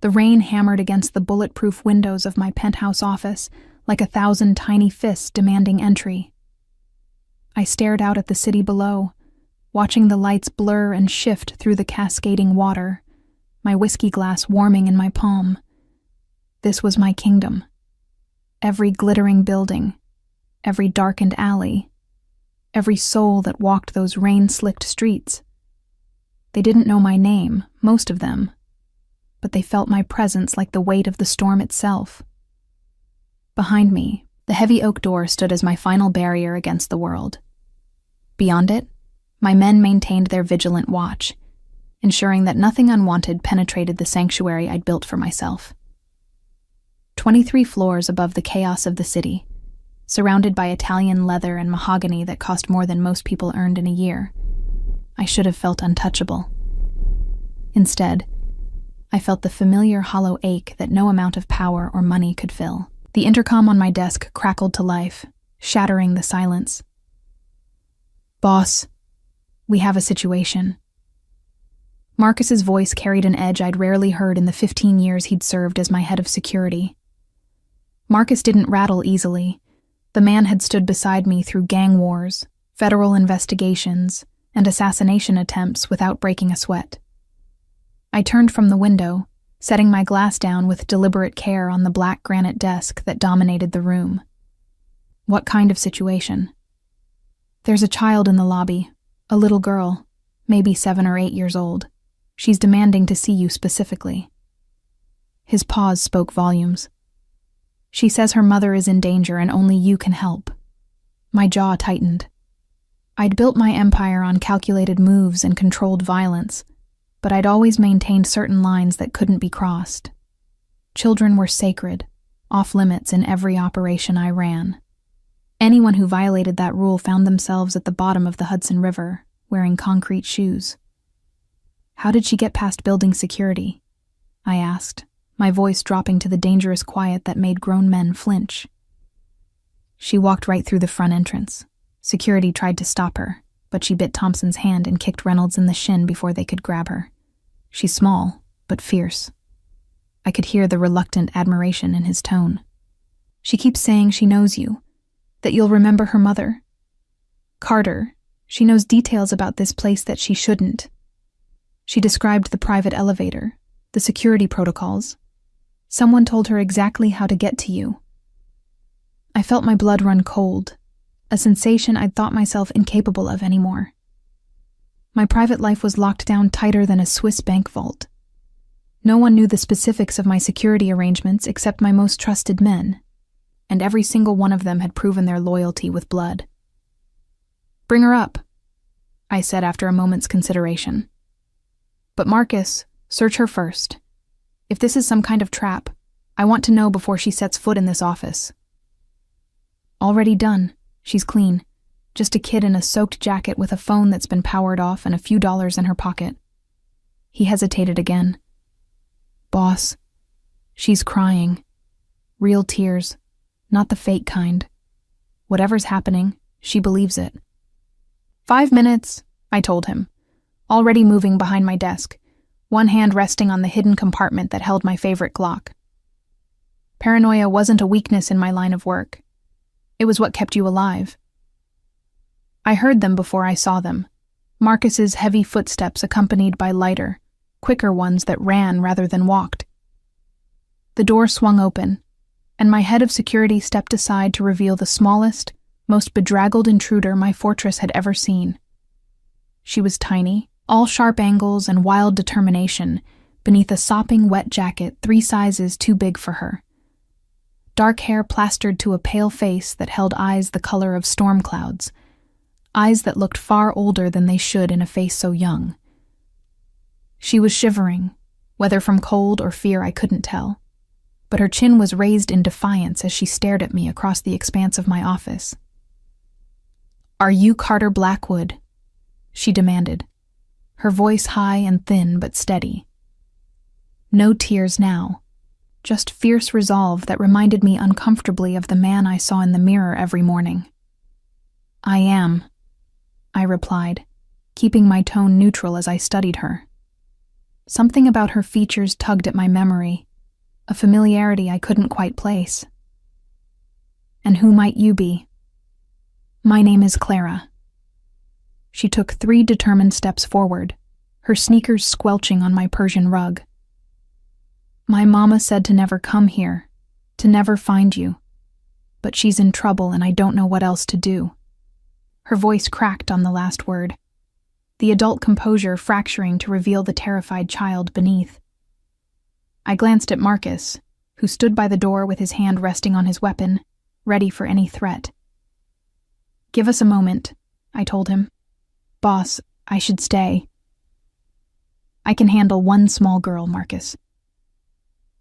The rain hammered against the bulletproof windows of my penthouse office like 1,000 tiny fists demanding entry. I stared out at the city below, watching the lights blur and shift through the cascading water, my whiskey glass warming in my palm. This was my kingdom. Every glittering building, every darkened alley, every soul that walked those rain-slicked streets. They didn't know my name, most of them, but they felt my presence like the weight of the storm itself. Behind me, the heavy oak door stood as my final barrier against the world. Beyond it, my men maintained their vigilant watch, ensuring that nothing unwanted penetrated the sanctuary I'd built for myself. 23 floors above the chaos of the city, surrounded by Italian leather and mahogany that cost more than most people earned in a year, I should have felt untouchable. Instead, I felt the familiar hollow ache that no amount of power or money could fill. The intercom on my desk crackled to life, shattering the silence. "Boss, we have a situation." Marcus's voice carried an edge I'd rarely heard in the 15 years he'd served as my head of security. Marcus didn't rattle easily. The man had stood beside me through gang wars, federal investigations, and assassination attempts without breaking a sweat. I turned from the window, setting my glass down with deliberate care on the black granite desk that dominated the room. "What kind of situation?" "There's a child in the lobby, a little girl, maybe 7 or 8 years old. She's demanding to see you specifically." His pause spoke volumes. "She says her mother is in danger and only you can help." My jaw tightened. I'd built my empire on calculated moves and controlled violence, but I'd always maintained certain lines that couldn't be crossed. Children were sacred, off-limits in every operation I ran. Anyone who violated that rule found themselves at the bottom of the Hudson River, wearing concrete shoes. "How did she get past building security?" I asked, my voice dropping to the dangerous quiet that made grown men flinch. "She walked right through the front entrance. Security tried to stop her, but she bit Thompson's hand and kicked Reynolds in the shin before they could grab her. She's small, but fierce." I could hear the reluctant admiration in his tone. "She keeps saying she knows you, that you'll remember her mother. Carter, she knows details about this place that she shouldn't. She described the private elevator, the security protocols. Someone told her exactly how to get to you." I felt my blood run cold, a sensation I'd thought myself incapable of anymore. My private life was locked down tighter than a Swiss bank vault. No one knew the specifics of my security arrangements except my most trusted men, and every single one of them had proven their loyalty with blood. "Bring her up," I said after a moment's consideration. "But Marcus, search her first. If this is some kind of trap, I want to know before she sets foot in this office." "Already done. She's clean. Just a kid in a soaked jacket with a phone that's been powered off and a few dollars in her pocket." He hesitated again. "Boss, she's crying. Real tears, not the fake kind. Whatever's happening, she believes it." 5 minutes, I told him, already moving behind my desk, one hand resting on the hidden compartment that held my favorite Glock. Paranoia wasn't a weakness in my line of work. It was what kept you alive. I heard them before I saw them, Marcus's heavy footsteps accompanied by lighter, quicker ones that ran rather than walked. The door swung open, and my head of security stepped aside to reveal the smallest, most bedraggled intruder my fortress had ever seen. She was tiny, all sharp angles and wild determination, beneath a sopping wet jacket 3 sizes too big for her. Dark hair plastered to a pale face that held eyes the color of storm clouds, eyes that looked far older than they should in a face so young. She was shivering, whether from cold or fear I couldn't tell, but her chin was raised in defiance as she stared at me across the expanse of my office. "Are you Carter Blackwood?" she demanded, her voice high and thin but steady. No tears now, just fierce resolve that reminded me uncomfortably of the man I saw in the mirror every morning. "I am," I replied, keeping my tone neutral as I studied her. Something about her features tugged at my memory, a familiarity I couldn't quite place. "And who might you be?" "My name is Clara." She took 3 determined steps forward, her sneakers squelching on my Persian rug. "My mama said to never come here, to never find you. But she's in trouble and I don't know what else to do." Her voice cracked on the last word, the adult composure fracturing to reveal the terrified child beneath. I glanced at Marcus, who stood by the door with his hand resting on his weapon, ready for any threat. "Give us a moment," I told him. "Boss, I should stay." "I can handle one small girl, Marcus."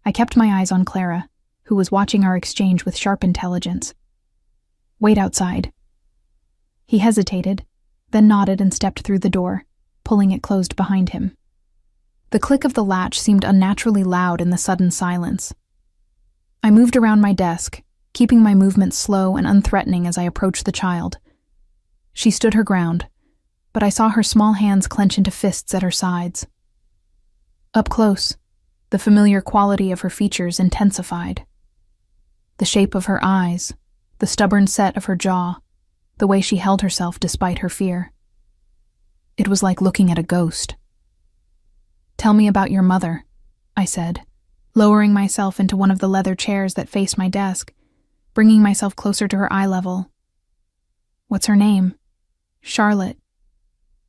I kept my eyes on Clara, who was watching our exchange with sharp intelligence. "Wait outside." He hesitated, then nodded and stepped through the door, pulling it closed behind him. The click of the latch seemed unnaturally loud in the sudden silence. I moved around my desk, keeping my movements slow and unthreatening as I approached the child. She stood her ground, but I saw her small hands clench into fists at her sides. Up close, the familiar quality of her features intensified. The shape of her eyes, the stubborn set of her jaw, the way she held herself despite her fear. It was like looking at a ghost. "Tell me about your mother," I said, lowering myself into one of the leather chairs that faced my desk, bringing myself closer to her eye level. "What's her name?" "Charlotte."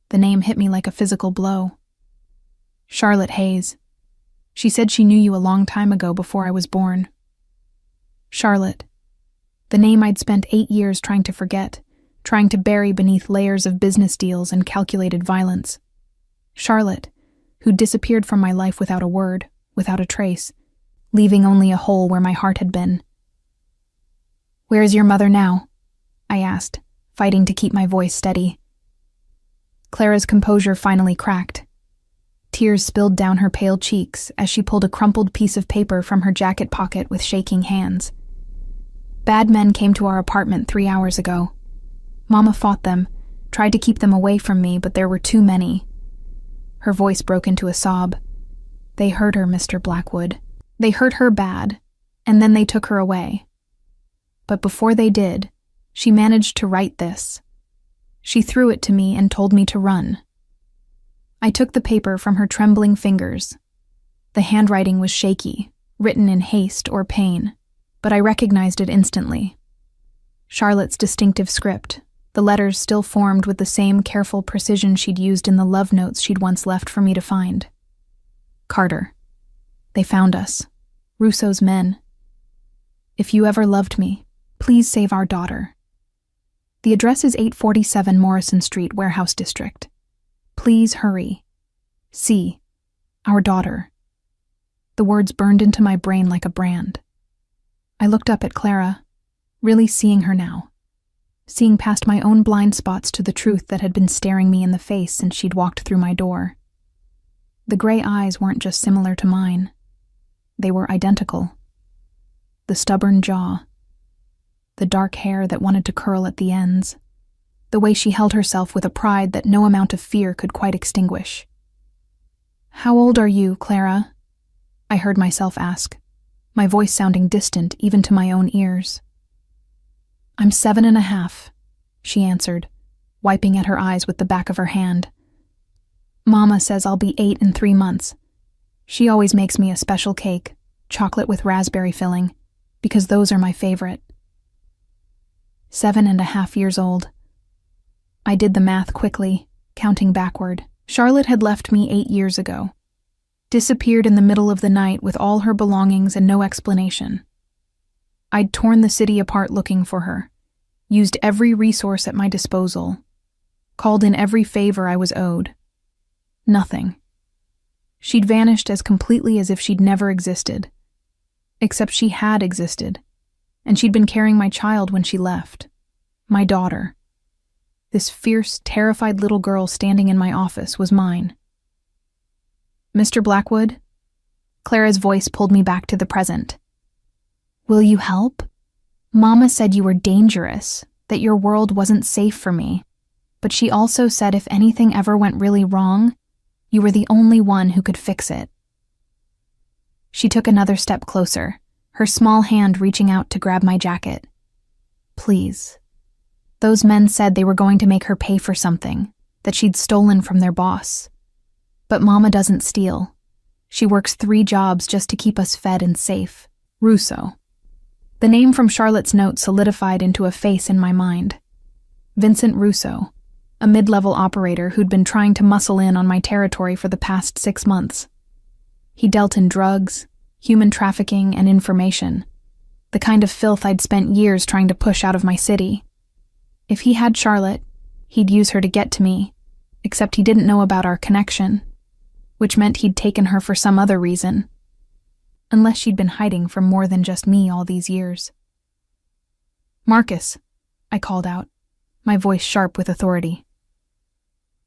The name hit me like a physical blow. "Charlotte Hayes. She said she knew you a long time ago before I was born." Charlotte. The name I'd spent 8 years trying to forget, trying to bury beneath layers of business deals and calculated violence. Charlotte, who disappeared from my life without a word, without a trace, leaving only a hole where my heart had been. "Where is your mother now?" I asked, fighting to keep my voice steady. Clara's composure finally cracked. Tears spilled down her pale cheeks as she pulled a crumpled piece of paper from her jacket pocket with shaking hands. "Bad men came to our apartment 3 hours ago. Mama fought them, tried to keep them away from me, but there were too many." Her voice broke into a sob. "They hurt her, Mr. Blackwood. They hurt her bad, and then they took her away. But before they did, she managed to write this. She threw it to me and told me to run." I took the paper from her trembling fingers. The handwriting was shaky, written in haste or pain, but I recognized it instantly. Charlotte's distinctive script, the letters still formed with the same careful precision she'd used in the love notes she'd once left for me to find. "Carter. They found us. Russo's men. If you ever loved me, please save our daughter. The address is 847 Morrison Street, Warehouse District. Please hurry. See. Our daughter." The words burned into my brain like a brand. I looked up at Clara, really seeing her now, seeing past my own blind spots to the truth that had been staring me in the face since she'd walked through my door. The gray eyes weren't just similar to mine. They were identical. The stubborn jaw, the dark hair that wanted to curl at the ends, the way she held herself with a pride that no amount of fear could quite extinguish. "How old are you, Clara?" I heard myself ask, my voice sounding distant even to my own ears. "I'm 7.5, she answered, wiping at her eyes with the back of her hand. "Mama says I'll be 8 in 3 months. She always makes me a special cake, chocolate with raspberry filling, because those are my favorite." 7.5 years old. I did the math quickly, counting backward. Charlotte had left me 8 years ago. Disappeared in the middle of the night with all her belongings and no explanation. I'd torn the city apart looking for her, used every resource at my disposal, called in every favor I was owed. Nothing. She'd vanished as completely as if she'd never existed. Except she had existed, and she'd been carrying my child when she left. My daughter. This fierce, terrified little girl standing in my office was mine. "Mr. Blackwood?" Clara's voice pulled me back to the present. "Will you help? Mama said you were dangerous, that your world wasn't safe for me, but she also said if anything ever went really wrong, You were the only one who could fix it." She took another step closer, her small hand reaching out to grab my jacket. "Please. Those men said they were going to make her pay for something, that she'd stolen from their boss. But Mama doesn't steal. She works 3 jobs just to keep us fed and safe. Russo." The name from Charlotte's note solidified into a face in my mind. Vincent Russo, a mid-level operator who'd been trying to muscle in on my territory for the past 6 months. He dealt in drugs, human trafficking, and information, the kind of filth I'd spent years trying to push out of my city. If he had Charlotte, he'd use her to get to me, except he didn't know about our connection, which meant he'd taken her for some other reason, unless she'd been hiding from more than just me all these years. "Marcus," I called out, my voice sharp with authority.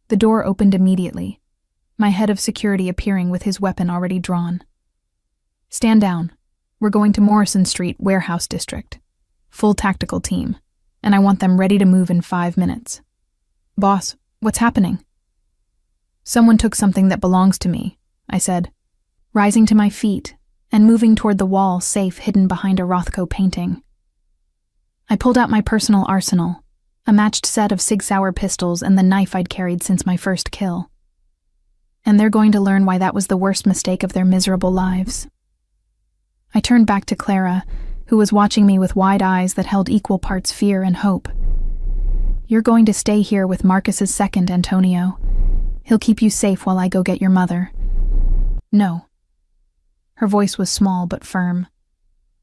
The door opened immediately, my head of security appearing with his weapon already drawn. "Stand down. We're going to Morrison Street, Warehouse District. Full tactical team, and I want them ready to move in 5 minutes. Boss, what's happening?" "Someone took something that belongs to me," I said, rising to my feet and moving toward the wall safe hidden behind a Rothko painting. I pulled out my personal arsenal, a matched set of Sig Sauer pistols and the knife I'd carried since my first kill. And they're going to learn why that was the worst mistake of their miserable lives. I turned back to Clara, who was watching me with wide eyes that held equal parts fear and hope. "You're going to stay here with Marcus's second, Antonio. He'll keep you safe while I go get your mother." "No." Her voice was small but firm.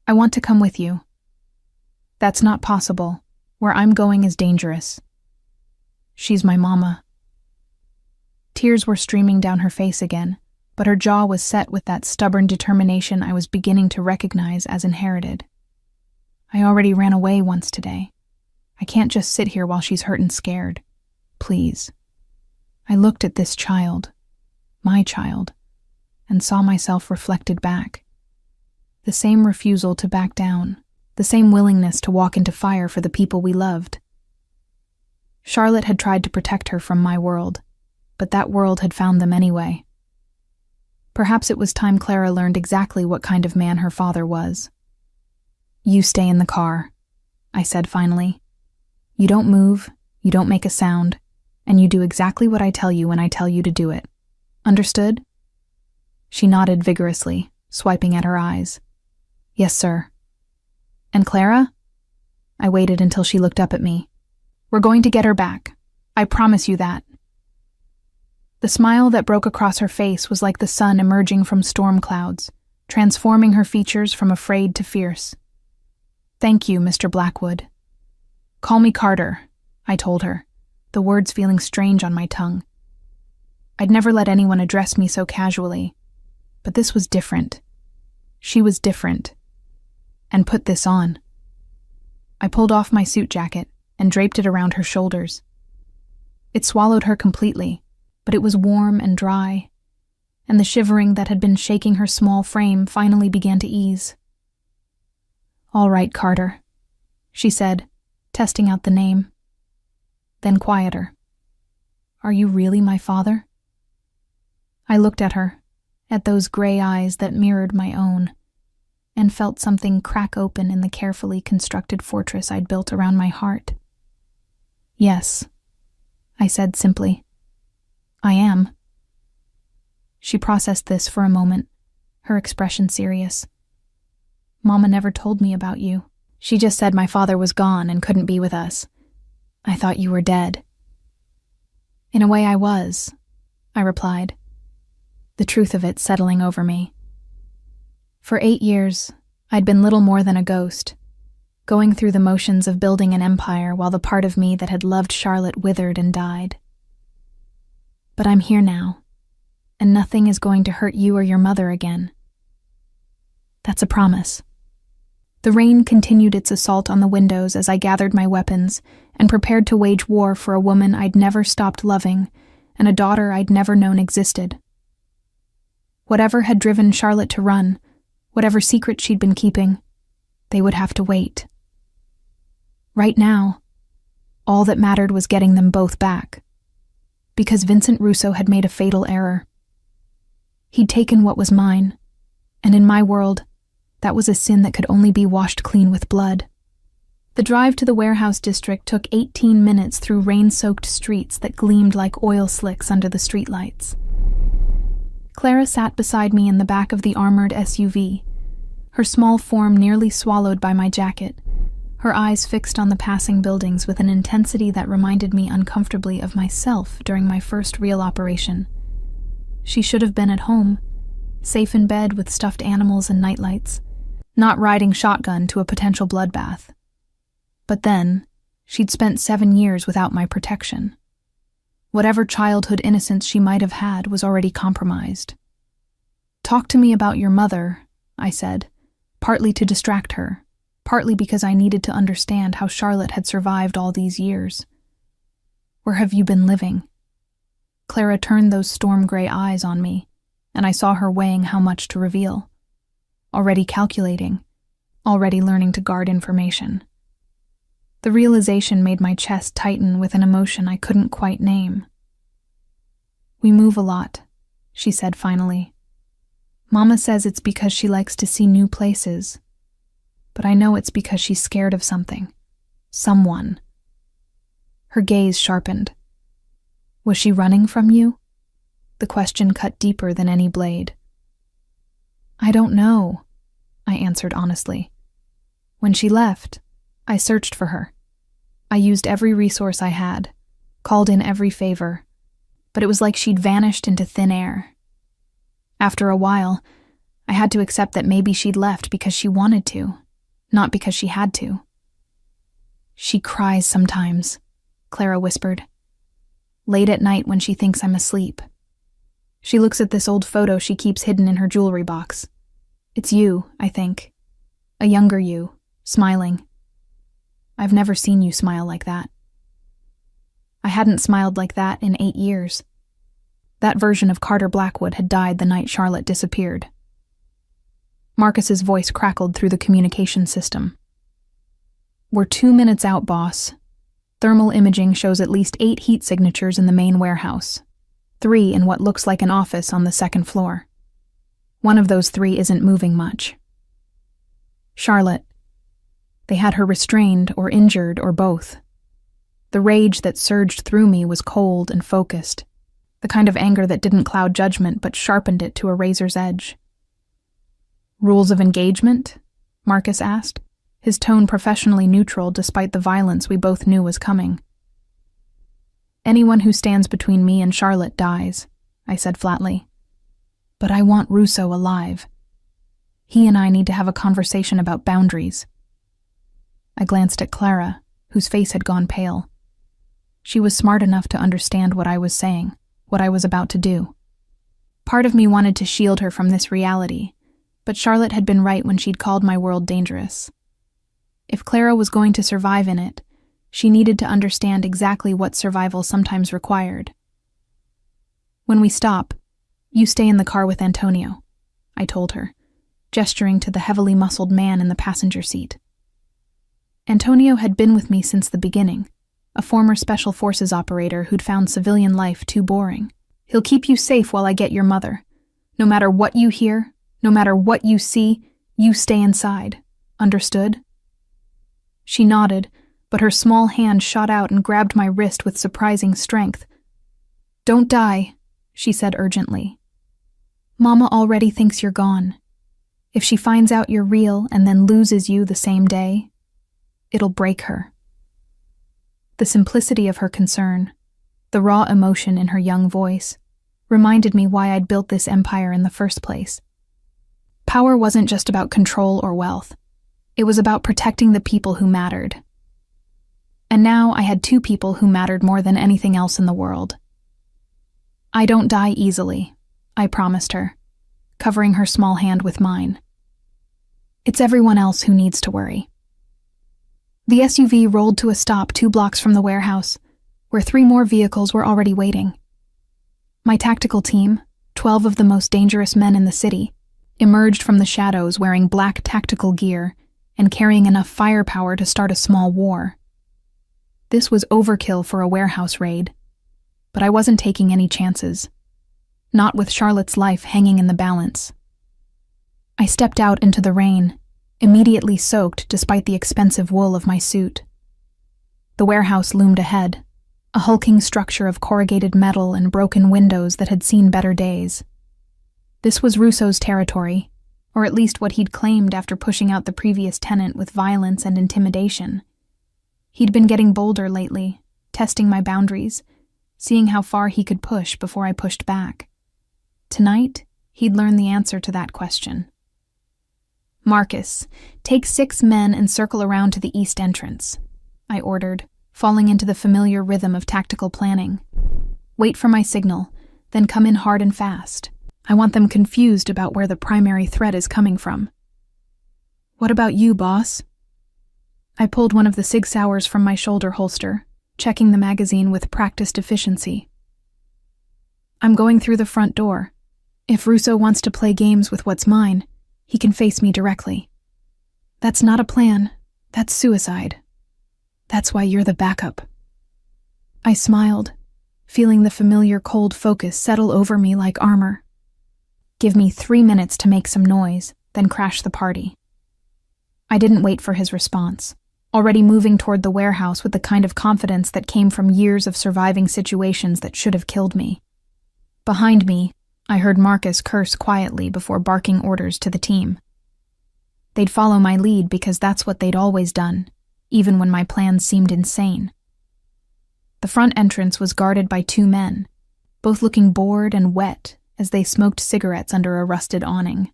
"I want to come with you." "That's not possible. Where I'm going is dangerous." "She's my mama." Tears were streaming down her face again, but her jaw was set with that stubborn determination I was beginning to recognize as inherited. "I already ran away once today. I can't just sit here while she's hurt and scared. Please." I looked at this child, my child, and saw myself reflected back. The same refusal to back down, the same willingness to walk into fire for the people we loved. Charlotte had tried to protect her from my world, but that world had found them anyway. Perhaps it was time Clara learned exactly what kind of man her father was. "You stay in the car," I said finally. "You don't move, you don't make a sound, and you do exactly what I tell you when I tell you to do it. Understood?" She nodded vigorously, swiping at her eyes. "Yes, sir." "And Clara?" I waited until she looked up at me. "We're going to get her back. I promise you that." The smile that broke across her face was like the sun emerging from storm clouds, transforming her features from afraid to fierce. "Thank you, Mr. Blackwood." "Call me Carter," I told her, the words feeling strange on my tongue. I'd never let anyone address me so casually, but this was different. She was different. And put this on. I pulled off my suit jacket and draped it around her shoulders. It swallowed her completely, but it was warm and dry, and the shivering that had been shaking her small frame finally began to ease. "All right, Carter," she said, testing out the name. Then quieter. "Are you really my father?" I looked at her, at those gray eyes that mirrored my own, and felt something crack open in the carefully constructed fortress I'd built around my heart. "Yes," I said simply. "I am." She processed this for a moment, her expression serious. "Mama never told me about you. She just said my father was gone and couldn't be with us. I thought you were dead." "In a way I was," I replied, the truth of it settling over me. For 8 years, I'd been little more than a ghost, going through the motions of building an empire while the part of me that had loved Charlotte withered and died. But I'm here now, and nothing is going to hurt you or your mother again. That's a promise. The rain continued its assault on the windows as I gathered my weapons and prepared to wage war for a woman I'd never stopped loving and a daughter I'd never known existed. Whatever had driven Charlotte to run, whatever secret she'd been keeping, they would have to wait. Right now, all that mattered was getting them both back. Because Vincent Russo had made a fatal error, He'd taken what was mine, and in my world, that was a sin that could only be washed clean with blood. The drive to the warehouse district took 18 minutes through rain-soaked streets that gleamed like oil slicks under the streetlights. Clara sat beside me in the back of the armored SUV, her small form nearly swallowed by my jacket, her eyes fixed on the passing buildings with an intensity that reminded me uncomfortably of myself during my first real operation. She should have been at home, safe in bed with stuffed animals and nightlights, not riding shotgun to a potential bloodbath. But then, she'd spent 7 years without my protection. Whatever childhood innocence she might have had was already compromised. "Talk to me about your mother," I said, partly to distract her, partly because I needed to understand how Charlotte had survived all these years. "Where have you been living?" Clara turned those storm-gray eyes on me, and I saw her weighing how much to reveal. Already calculating, already learning to guard information. The realization made my chest tighten with an emotion I couldn't quite name. "We move a lot," she said finally. "Mama says it's because she likes to see new places, but I know it's because she's scared of something. Someone." Her gaze sharpened. "Was she running from you?" The question cut deeper than any blade. "I don't know," I answered honestly. "When she left, I searched for her. I used every resource I had, called in every favor, but it was like she'd vanished into thin air. After a while, I had to accept that maybe she'd left because she wanted to, not because she had to." "She cries sometimes," Clara whispered. "Late at night when she thinks I'm asleep. She looks at this old photo she keeps hidden in her jewelry box. It's you, I think. A younger you, smiling. I've never seen you smile like that." I hadn't smiled like that in 8 years. That version of Carter Blackwood had died the night Charlotte disappeared. Marcus's voice crackled through the communication system. "We're 2 minutes out, boss. Thermal imaging shows at least 8 heat signatures in the main warehouse. 3 in what looks like an office on the 2nd floor. One of those 3 isn't moving much." Charlotte. They had her restrained or injured or both. The rage that surged through me was cold and focused, the kind of anger that didn't cloud judgment but sharpened it to a razor's edge. "Rules of engagement?" Marcus asked, his tone professionally neutral despite the violence we both knew was coming. "Anyone who stands between me and Charlotte dies," I said flatly. "But I want Russo alive. He and I need to have a conversation about boundaries." I glanced at Clara, whose face had gone pale. She was smart enough to understand what I was saying, what I was about to do. Part of me wanted to shield her from this reality, but Charlotte had been right when she'd called my world dangerous. If Clara was going to survive in it, she needed to understand exactly what survival sometimes required. "When we stop, you stay in the car with Antonio," I told her, gesturing to the heavily muscled man in the passenger seat. Antonio had been with me since the beginning, a former Special Forces operator who'd found civilian life too boring. "He'll keep you safe while I get your mother. No matter what you hear, no matter what you see, you stay inside. Understood?" She nodded, but her small hand shot out and grabbed my wrist with surprising strength. "Don't die," she said urgently. "Mama already thinks you're gone. If she finds out you're real and then loses you the same day, it'll break her." The simplicity of her concern, the raw emotion in her young voice, reminded me why I'd built this empire in the first place. Power wasn't just about control or wealth. It was about protecting the people who mattered. And now I had 2 people who mattered more than anything else in the world. "I don't die easily," I promised her, covering her small hand with mine. "It's everyone else who needs to worry." The SUV rolled to a stop 2 blocks from the warehouse, where 3 more vehicles were already waiting. My tactical team, 12 of the most dangerous men in the city, emerged from the shadows wearing black tactical gear and carrying enough firepower to start a small war. This was overkill for a warehouse raid, but I wasn't taking any chances. not with Charlotte's life hanging in the balance. I stepped out into the rain, immediately soaked despite the expensive wool of my suit. The warehouse loomed ahead, a hulking structure of corrugated metal and broken windows that had seen better days. This was Russo's territory, or at least what he'd claimed after pushing out the previous tenant with violence and intimidation. He'd been getting bolder lately, testing my boundaries, seeing how far he could push before I pushed back. Tonight, he'd learn the answer to that question. "Marcus, take 6 men and circle around to the east entrance," I ordered, falling into the familiar rhythm of tactical planning. "Wait for my signal, then come in hard and fast. I want them confused about where the primary threat is coming from." "What about you, boss?" I pulled one of the Sig Sauers from my shoulder holster, checking the magazine with practiced efficiency. "I'm going through the front door. If Russo wants to play games with what's mine, he can face me directly. That's not a plan. That's suicide. That's why you're the backup." I smiled, feeling the familiar cold focus settle over me like armor. Give me 3 minutes to make some noise, then crash the party. I didn't wait for his response, already moving toward the warehouse with the kind of confidence that came from years of surviving situations that should have killed me. Behind me, I heard Marcus curse quietly before barking orders to the team. They'd follow my lead because that's what they'd always done, even when my plans seemed insane. The front entrance was guarded by 2 men, both looking bored and wet as they smoked cigarettes under a rusted awning.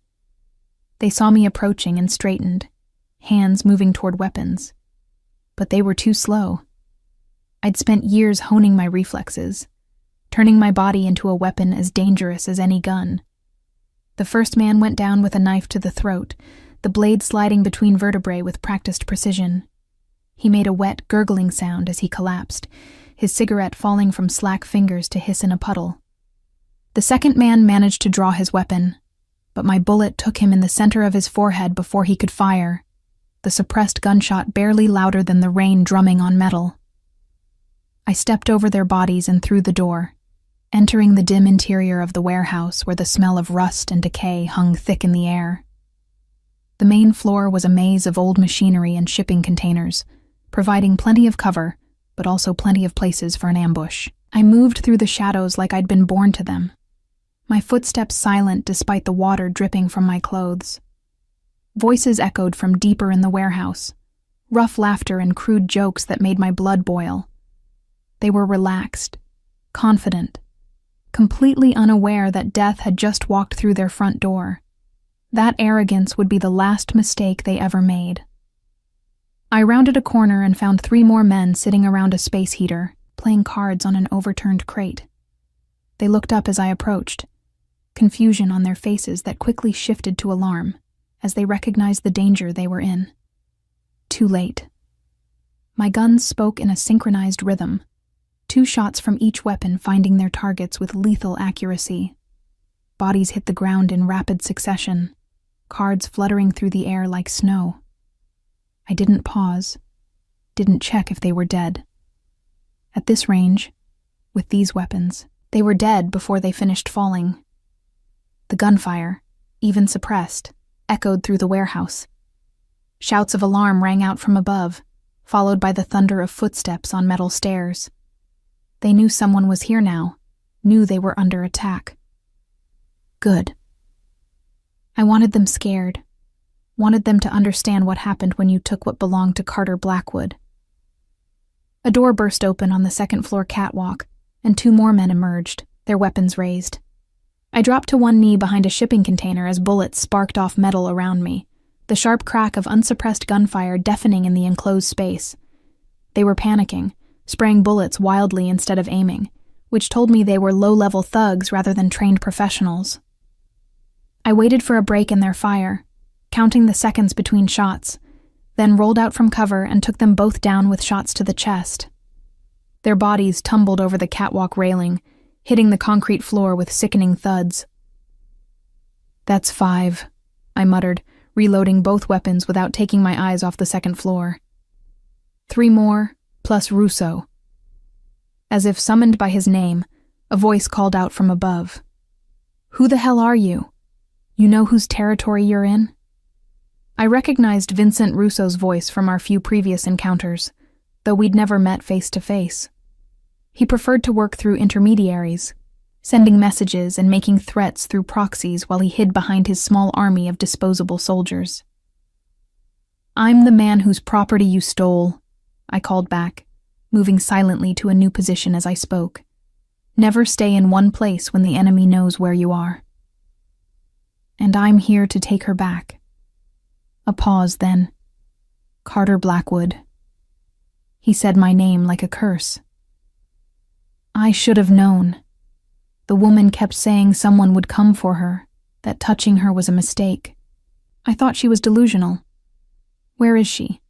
They saw me approaching and straightened, hands moving toward weapons. But they were too slow. I'd spent years honing my reflexes, turning my body into a weapon as dangerous as any gun. The first man went down with a knife to the throat, the blade sliding between vertebrae with practiced precision. He made a wet, gurgling sound as he collapsed, his cigarette falling from slack fingers to hiss in a puddle. The second man managed to draw his weapon, but my bullet took him in the center of his forehead before he could fire, the suppressed gunshot barely louder than the rain drumming on metal. I stepped over their bodies and through the door, entering the dim interior of the warehouse where the smell of rust and decay hung thick in the air. The main floor was a maze of old machinery and shipping containers, providing plenty of cover, but also plenty of places for an ambush. I moved through the shadows like I'd been born to them, my footsteps silent despite the water dripping from my clothes. Voices echoed from deeper in the warehouse, rough laughter and crude jokes that made my blood boil. They were relaxed, confident, completely unaware that death had just walked through their front door. That arrogance would be the last mistake they ever made. I rounded a corner and found 3 more men sitting around a space heater, playing cards on an overturned crate. They looked up as I approached, confusion on their faces that quickly shifted to alarm as they recognized the danger they were in. Too late. My guns spoke in a synchronized rhythm, 2 shots from each weapon finding their targets with lethal accuracy. Bodies hit the ground in rapid succession, cards fluttering through the air like snow. I didn't pause, didn't check if they were dead. At this range, with these weapons, they were dead before they finished falling. The gunfire, even suppressed, echoed through the warehouse. Shouts of alarm rang out from above, followed by the thunder of footsteps on metal stairs. They knew someone was here now, knew they were under attack. Good. I wanted them scared, wanted them to understand what happened when you took what belonged to Carter Blackwood. A door burst open on the second-floor catwalk, and 2 more men emerged, their weapons raised. I dropped to one knee behind a shipping container as bullets sparked off metal around me, the sharp crack of unsuppressed gunfire deafening in the enclosed space. They were panicking, spraying bullets wildly instead of aiming, which told me they were low-level thugs rather than trained professionals. I waited for a break in their fire, counting the seconds between shots, then rolled out from cover and took them both down with shots to the chest. Their bodies tumbled over the catwalk railing, hitting the concrete floor with sickening thuds. "That's 5, I muttered, reloading both weapons without taking my eyes off the second floor. 3 more, plus Russo. As if summoned by his name, a voice called out from above. Who the hell are you? You know whose territory you're in? I recognized Vincent Russo's voice from our few previous encounters, though we'd never met face to face. He preferred to work through intermediaries, sending messages and making threats through proxies while he hid behind his small army of disposable soldiers. I'm the man whose property you stole, I called back, moving silently to a new position as I spoke. Never stay in one place when the enemy knows where you are. And I'm here to take her back. A pause then. Carter Blackwood. He said my name like a curse. I should have known. The woman kept saying someone would come for her, that touching her was a mistake. I thought she was delusional. Where is she?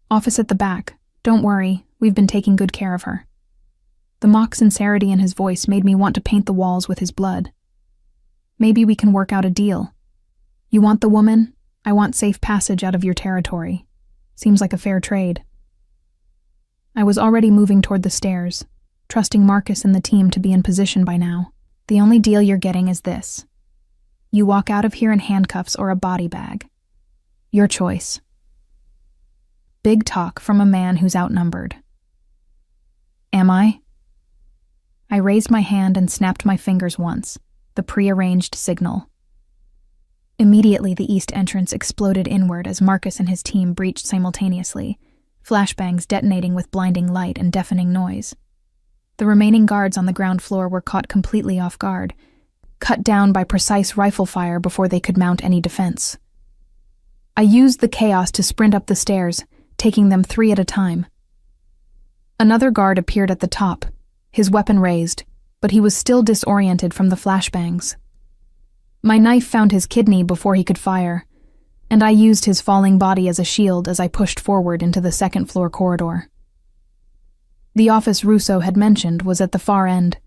Office at the back. Don't worry, we've been taking good care of her. The mock sincerity in his voice made me want to paint the walls with his blood. Maybe we can work out a deal. You want the woman? I want safe passage out of your territory. Seems like a fair trade. I was already moving toward the stairs, trusting Marcus and the team to be in position by now. The only deal you're getting is this. You walk out of here in handcuffs or a body bag. Your choice. Big talk from a man who's outnumbered. Am I? I raised my hand and snapped my fingers once, the prearranged signal. Immediately, the east entrance exploded inward as Marcus and his team breached simultaneously, flashbangs detonating with blinding light and deafening noise. The remaining guards on the ground floor were caught completely off guard, cut down by precise rifle fire before they could mount any defense. I used the chaos to sprint up the stairs, taking them 3 at a time. Another guard appeared at the top, his weapon raised, but he was still disoriented from the flashbangs. My knife found his kidney before he could fire, and I used his falling body as a shield as I pushed forward into the second-floor corridor. The office Russo had mentioned was at the far end,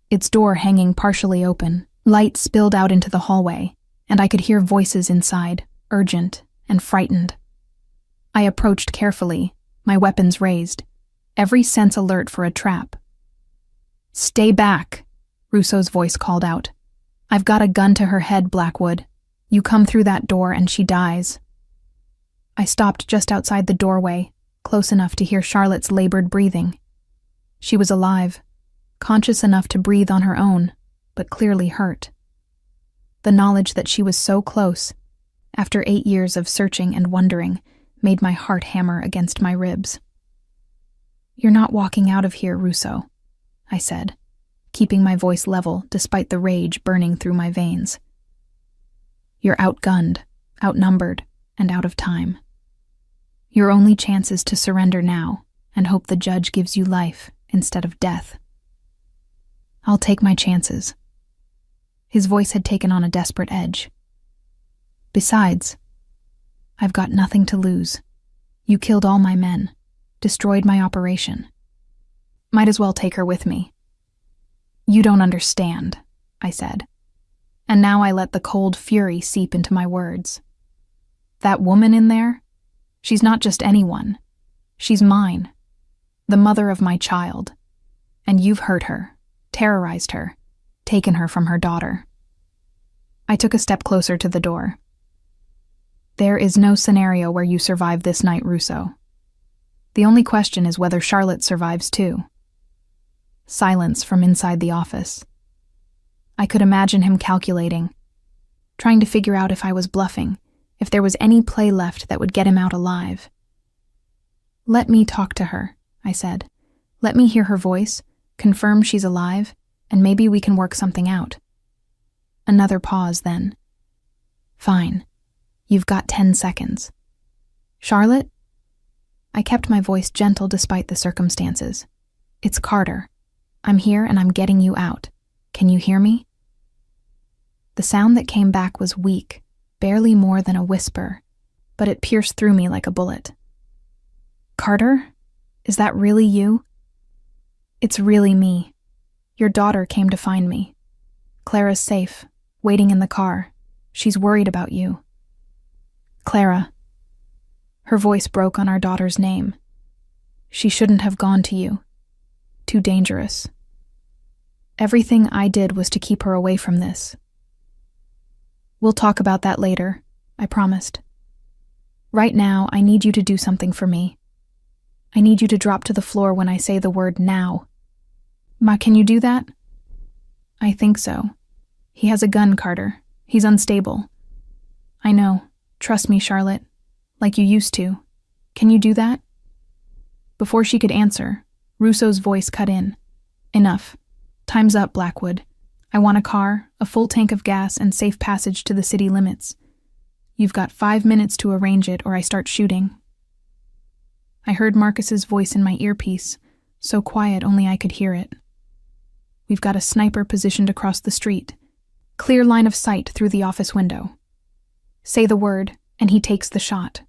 its door hanging partially open. Light spilled out into the hallway, and I could hear voices inside, urgent and frightened. I approached carefully, my weapons raised, every sense alert for a trap. Stay back, Russo's voice called out. I've got a gun to her head, Blackwood. You come through that door and she dies. I stopped just outside the doorway, close enough to hear Charlotte's labored breathing. She was alive, conscious enough to breathe on her own, but clearly hurt. The knowledge that she was so close, after 8 years of searching and wondering, made my heart hammer against my ribs. You're not walking out of here, Russo, I said, keeping my voice level despite the rage burning through my veins. You're outgunned, outnumbered, and out of time. Your only chance is to surrender now and hope the judge gives you life instead of death. I'll take my chances. His voice had taken on a desperate edge. Besides, I've got nothing to lose. You killed all my men, destroyed my operation. Might as well take her with me. You don't understand, I said, and now I let the cold fury seep into my words. That woman in there? She's not just anyone. She's mine, the mother of my child, and you've hurt her, terrorized her, taken her from her daughter. I took a step closer to the door. There is no scenario where you survive this night, Russo. The only question is whether Charlotte survives too. Silence from inside the office. I could imagine him calculating, trying to figure out if I was bluffing, if there was any play left that would get him out alive. Let me talk to her, I said. Let me hear her voice, confirm she's alive, and maybe we can work something out. Another pause then. Fine. You've got 10 seconds. Charlotte? I kept my voice gentle despite the circumstances. It's Carter. I'm here and I'm getting you out. Can you hear me? The sound that came back was weak, barely more than a whisper, but it pierced through me like a bullet. Carter? Is that really you? It's really me. Your daughter came to find me. Clara's safe, waiting in the car. She's worried about you. Clara. Her voice broke on our daughter's name. She shouldn't have gone to you. Too dangerous. Everything I did was to keep her away from this, We'll talk about that later, I promised. Right now, I need you to do something for me. I need you to drop to the floor when I say the word now. Ma, can you do that? I think so. He has a gun, Carter. He's unstable. I know. Trust me, Charlotte. Like you used to. Can you do that? Before she could answer, Russo's voice cut in. Enough. Time's up, Blackwood. I want a car, a full tank of gas, and safe passage to the city limits. You've got 5 minutes to arrange it or I start shooting. I heard Marcus's voice in my earpiece, so quiet only I could hear it. We've got a sniper positioned across the street. Clear line of sight through the office window. Say the word, and he takes the shot.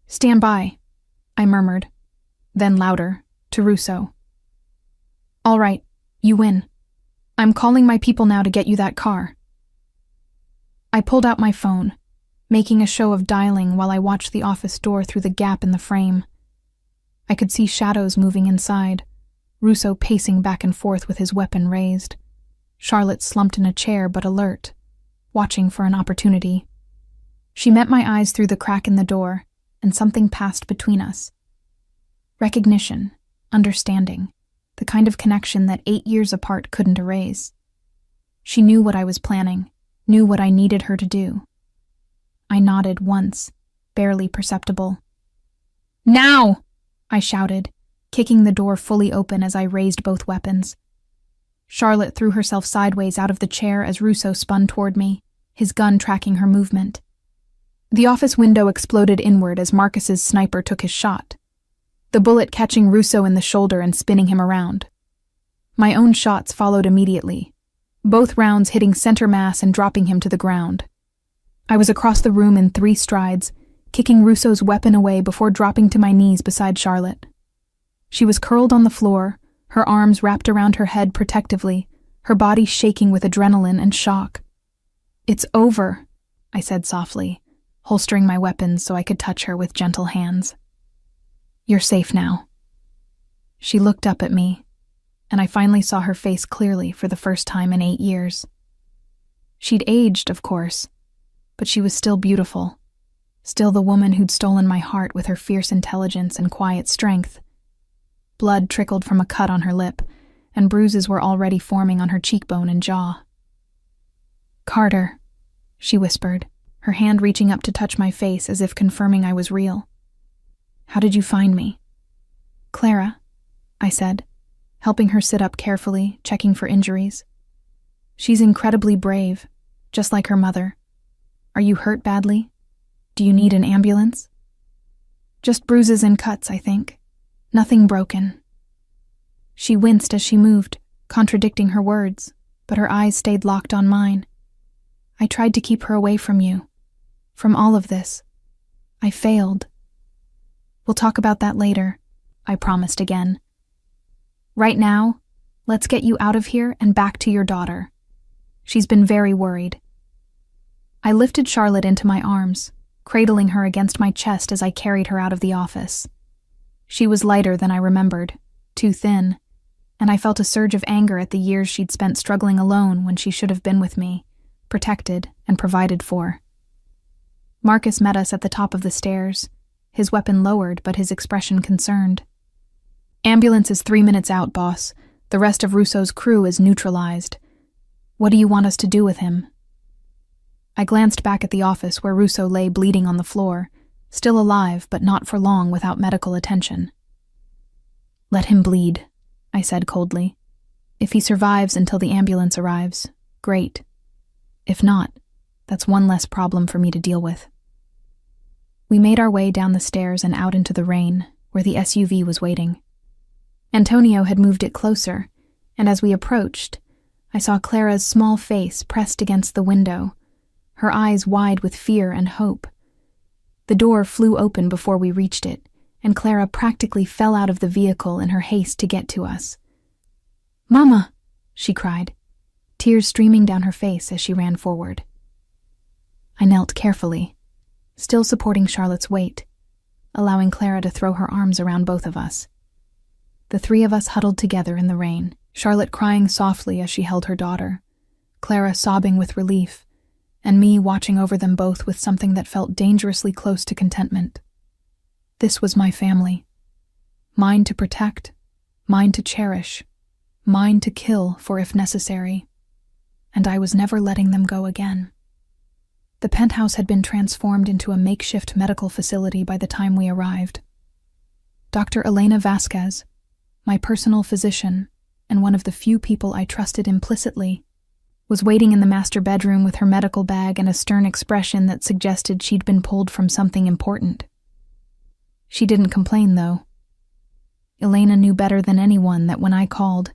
Stand by, I murmured, then louder, to Russo. All right, you win. I'm calling my people now to get you that car. I pulled out my phone, making a show of dialing while I watched the office door through the gap in the frame. I could see shadows moving inside, Russo pacing back and forth with his weapon raised. Charlotte slumped in a chair but alert, watching for an opportunity. She met my eyes through the crack in the door, and something passed between us. Recognition, understanding, the kind of connection that 8 years apart couldn't erase. She knew what I was planning, knew what I needed her to do. I nodded once, barely perceptible. Now! I shouted, kicking the door fully open as I raised both weapons. Charlotte threw herself sideways out of the chair as Russo spun toward me, his gun tracking her movement. The office window exploded inward as Marcus's sniper took his shot, the bullet catching Russo in the shoulder and spinning him around. My own shots followed immediately, both rounds hitting center mass and dropping him to the ground. I was across the room in 3 strides, kicking Russo's weapon away before dropping to my knees beside Charlotte. She was curled on the floor, her arms wrapped around her head protectively, her body shaking with adrenaline and shock. It's over, I said softly, holstering my weapons so I could touch her with gentle hands. You're safe now. She looked up at me, and I finally saw her face clearly for the first time in 8 years. She'd aged, of course, but she was still beautiful, still the woman who'd stolen my heart with her fierce intelligence and quiet strength. Blood trickled from a cut on her lip, and bruises were already forming on her cheekbone and jaw. Carter, she whispered, her hand reaching up to touch my face as if confirming I was real. How did you find me? Clara, I said, helping her sit up carefully, checking for injuries. She's incredibly brave, just like her mother. Are you hurt badly? Do you need an ambulance? Just bruises and cuts, I think. Nothing broken. She winced as she moved, contradicting her words, but her eyes stayed locked on mine. I tried to keep her away from you, from all of this. I failed. We'll talk about that later, I promised again. Right now, let's get you out of here and back to your daughter. She's been very worried. I lifted Charlotte into my arms, cradling her against my chest as I carried her out of the office. She was lighter than I remembered, too thin, and I felt a surge of anger at the years she'd spent struggling alone when she should have been with me, protected and provided for. Marcus met us at the top of the stairs, his weapon lowered but his expression concerned. Ambulance is 3 minutes out, boss. The rest of Russo's crew is neutralized. What do you want us to do with him? I glanced back at the office where Russo lay bleeding on the floor, still alive but not for long without medical attention. Let him bleed, I said coldly. If he survives until the ambulance arrives, great. If not, that's one less problem for me to deal with. We made our way down the stairs and out into the rain, where the SUV was waiting. Antonio had moved it closer, and as we approached, I saw Clara's small face pressed against the window, her eyes wide with fear and hope. The door flew open before we reached it, and Clara practically fell out of the vehicle in her haste to get to us. "Mama!" she cried, tears streaming down her face as she ran forward. I knelt carefully, still supporting Charlotte's weight, allowing Clara to throw her arms around both of us. The 3 of us huddled together in the rain, Charlotte crying softly as she held her daughter, Clara sobbing with relief, and me watching over them both with something that felt dangerously close to contentment. This was my family. Mine to protect, mine to cherish, mine to kill for if necessary. And I was never letting them go again. The penthouse had been transformed into a makeshift medical facility by the time we arrived. Dr. Elena Vasquez, my personal physician, and one of the few people I trusted implicitly, was waiting in the master bedroom with her medical bag and a stern expression that suggested she'd been pulled from something important. She didn't complain, though. Elena knew better than anyone that when I called,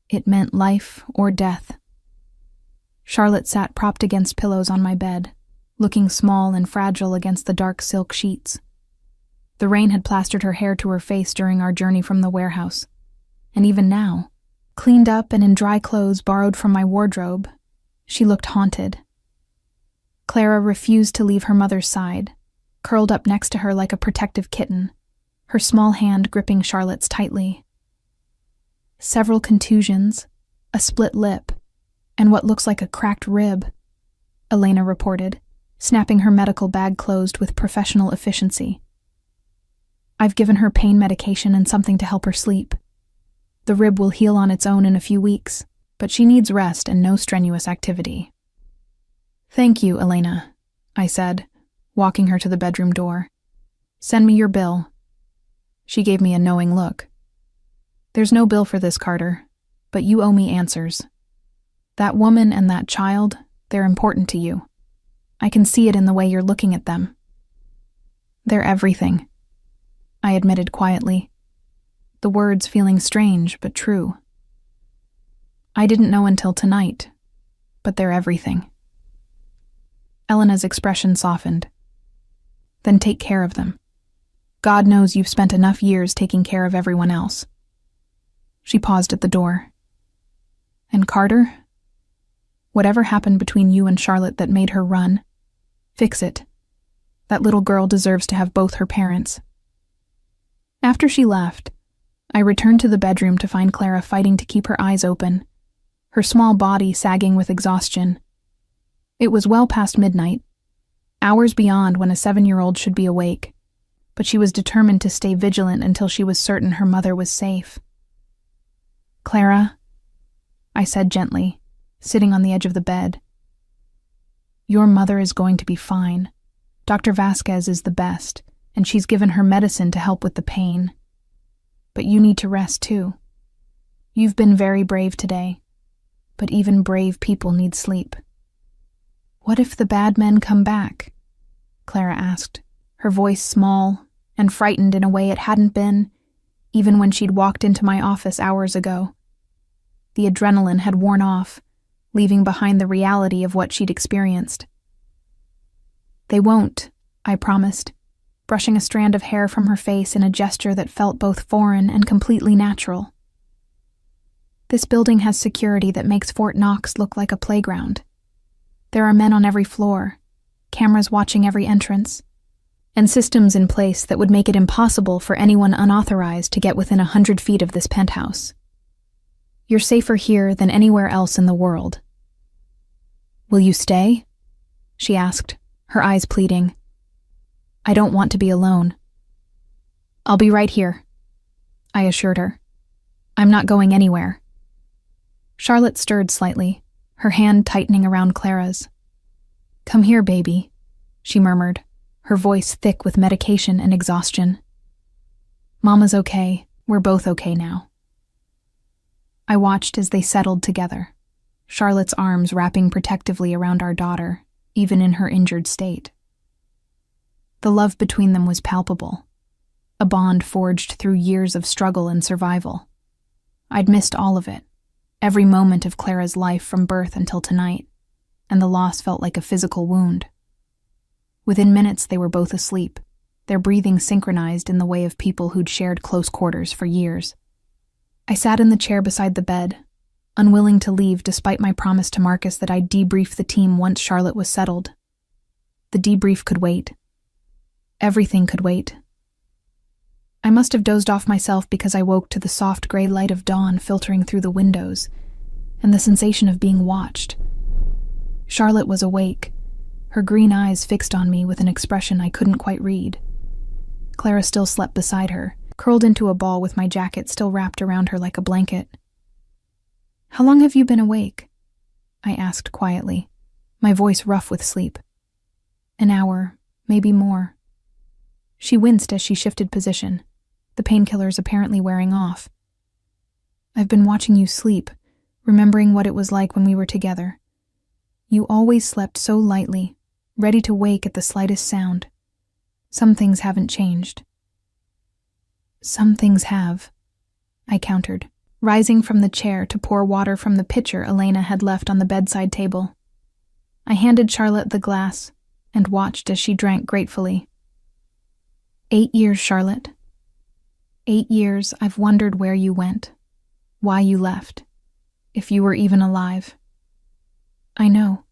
it meant life or death. Charlotte sat propped against pillows on my bed, looking small and fragile against the dark silk sheets. The rain had plastered her hair to her face during our journey from the warehouse, and even now, cleaned up and in dry clothes borrowed from my wardrobe, she looked haunted. Clara refused to leave her mother's side, curled up next to her like a protective kitten, her small hand gripping Charlotte's tightly. Several contusions, a split lip, and what looks like a cracked rib, Elena reported, snapping her medical bag closed with professional efficiency. I've given her pain medication and something to help her sleep. The rib will heal on its own in a few weeks, but she needs rest and no strenuous activity. Thank you, Elena, I said, walking her to the bedroom door. Send me your bill. She gave me a knowing look. There's no bill for this, Carter, but you owe me answers. That woman and that child, they're important to you. I can see it in the way you're looking at them. They're everything, I admitted quietly, the words feeling strange but true. I didn't know until tonight, but they're everything. Elena's expression softened. Then take care of them. God knows you've spent enough years taking care of everyone else. She paused at the door. And Carter? Whatever happened between you and Charlotte that made her run, fix it. That little girl deserves to have both her parents. After she left, I returned to the bedroom to find Clara fighting to keep her eyes open, her small body sagging with exhaustion. It was well past midnight, hours beyond when a 7-year-old should be awake, but she was determined to stay vigilant until she was certain her mother was safe. Clara, I said gently, sitting on the edge of the bed. Your mother is going to be fine. Dr. Vasquez is the best, and she's given her medicine to help with the pain. But you need to rest too. You've been very brave today, but even brave people need sleep. What if the bad men come back? Clara asked, her voice small and frightened in a way it hadn't been, even when she'd walked into my office hours ago. The adrenaline had worn off, leaving behind the reality of what she'd experienced. They won't, I promised, brushing a strand of hair from her face in a gesture that felt both foreign and completely natural. This building has security that makes Fort Knox look like a playground. There are men on every floor, cameras watching every entrance, and systems in place that would make it impossible for anyone unauthorized to get within 100 feet of this penthouse. You're safer here than anywhere else in the world. Will you stay? She asked, her eyes pleading. I don't want to be alone. I'll be right here, I assured her. I'm not going anywhere. Charlotte stirred slightly, her hand tightening around Clara's. Come here, baby, she murmured, her voice thick with medication and exhaustion. Mama's okay. We're both okay now. I watched as they settled together, Charlotte's arms wrapping protectively around our daughter, even in her injured state. The love between them was palpable, a bond forged through years of struggle and survival. I'd missed all of it, every moment of Clara's life from birth until tonight, and the loss felt like a physical wound. Within minutes they were both asleep, their breathing synchronized in the way of people who'd shared close quarters for years. I sat in the chair beside the bed, unwilling to leave despite my promise to Marcus that I'd debrief the team once Charlotte was settled. The debrief could wait. Everything could wait. I must have dozed off myself because I woke to the soft gray light of dawn filtering through the windows, and the sensation of being watched. Charlotte was awake, her green eyes fixed on me with an expression I couldn't quite read. Clara still slept beside her, curled into a ball with my jacket still wrapped around her like a blanket. "How long have you been awake?" I asked quietly, my voice rough with sleep. "An hour, maybe more." She winced as she shifted position, the painkillers apparently wearing off. "I've been watching you sleep, remembering what it was like when we were together. You always slept so lightly, ready to wake at the slightest sound. Some things haven't changed." "Some things have," I countered, rising from the chair to pour water from the pitcher Elena had left on the bedside table. I handed Charlotte the glass and watched as she drank gratefully. 8 years, Charlotte. 8 years I've wondered where you went, why you left, if you were even alive. "I know,"